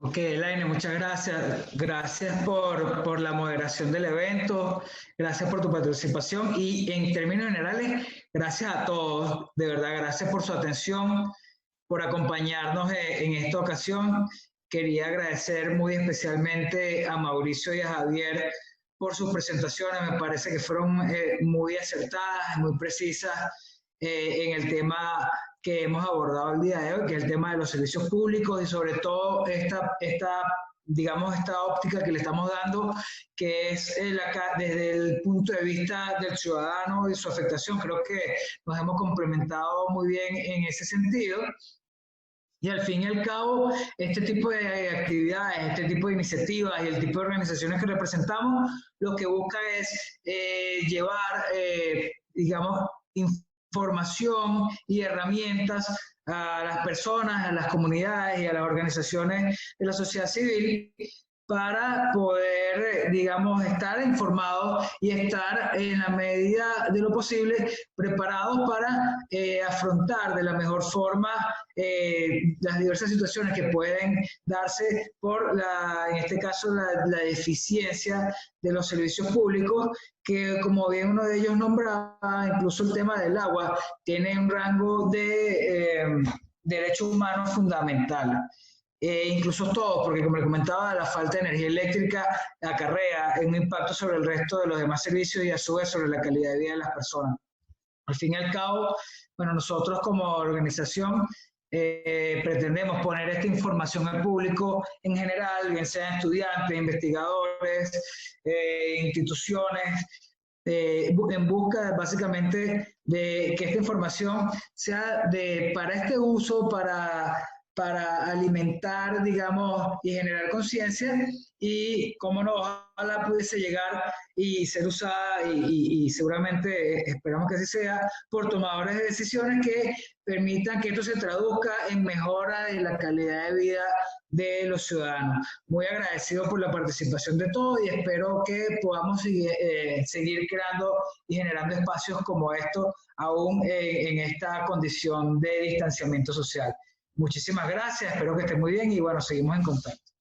Ok, Elaine, muchas gracias. Gracias por la moderación del evento, gracias por tu participación y en términos generales, gracias a todos. De verdad, gracias por su atención, por acompañarnos en esta ocasión. Quería agradecer muy especialmente a Mauricio y a Javier por sus presentaciones. Me parece que fueron muy acertadas, muy precisas en el tema que hemos abordado el día de hoy, que es el tema de los servicios públicos y sobre todo esta óptica que le estamos dando, que es desde el punto de vista del ciudadano y su afectación. Creo que nos hemos complementado muy bien en ese sentido. Y al fin y al cabo, este tipo de actividades, este tipo de iniciativas y el tipo de organizaciones que representamos, lo que busca es llevar, información y herramientas a las personas, a las comunidades y a las organizaciones de la sociedad civil para poder, estar informados y estar en la medida de lo posible preparados para afrontar de la mejor forma las diversas situaciones que pueden darse por, en este caso, la deficiencia de los servicios públicos, que como bien uno de ellos nombraba, incluso el tema del agua, tiene un rango de derecho humano fundamental. Incluso todo, porque como le comentaba, la falta de energía eléctrica acarrea un impacto sobre el resto de los demás servicios y a su vez sobre la calidad de vida de las personas. Al fin y al cabo, bueno, nosotros como organización pretendemos poner esta información al público en general, bien sean estudiantes, investigadores, instituciones, en busca básicamente de que esta información sea para este uso, para alimentar, y generar conciencia y, cómo no, ojalá pudiese llegar y ser usada y seguramente esperamos que así sea por tomadores de decisiones que permitan que esto se traduzca en mejora de la calidad de vida de los ciudadanos. Muy agradecido por la participación de todos y espero que podamos seguir creando y generando espacios como estos aún en esta condición de distanciamiento social. Muchísimas gracias, espero que estén muy bien y bueno, seguimos en contacto.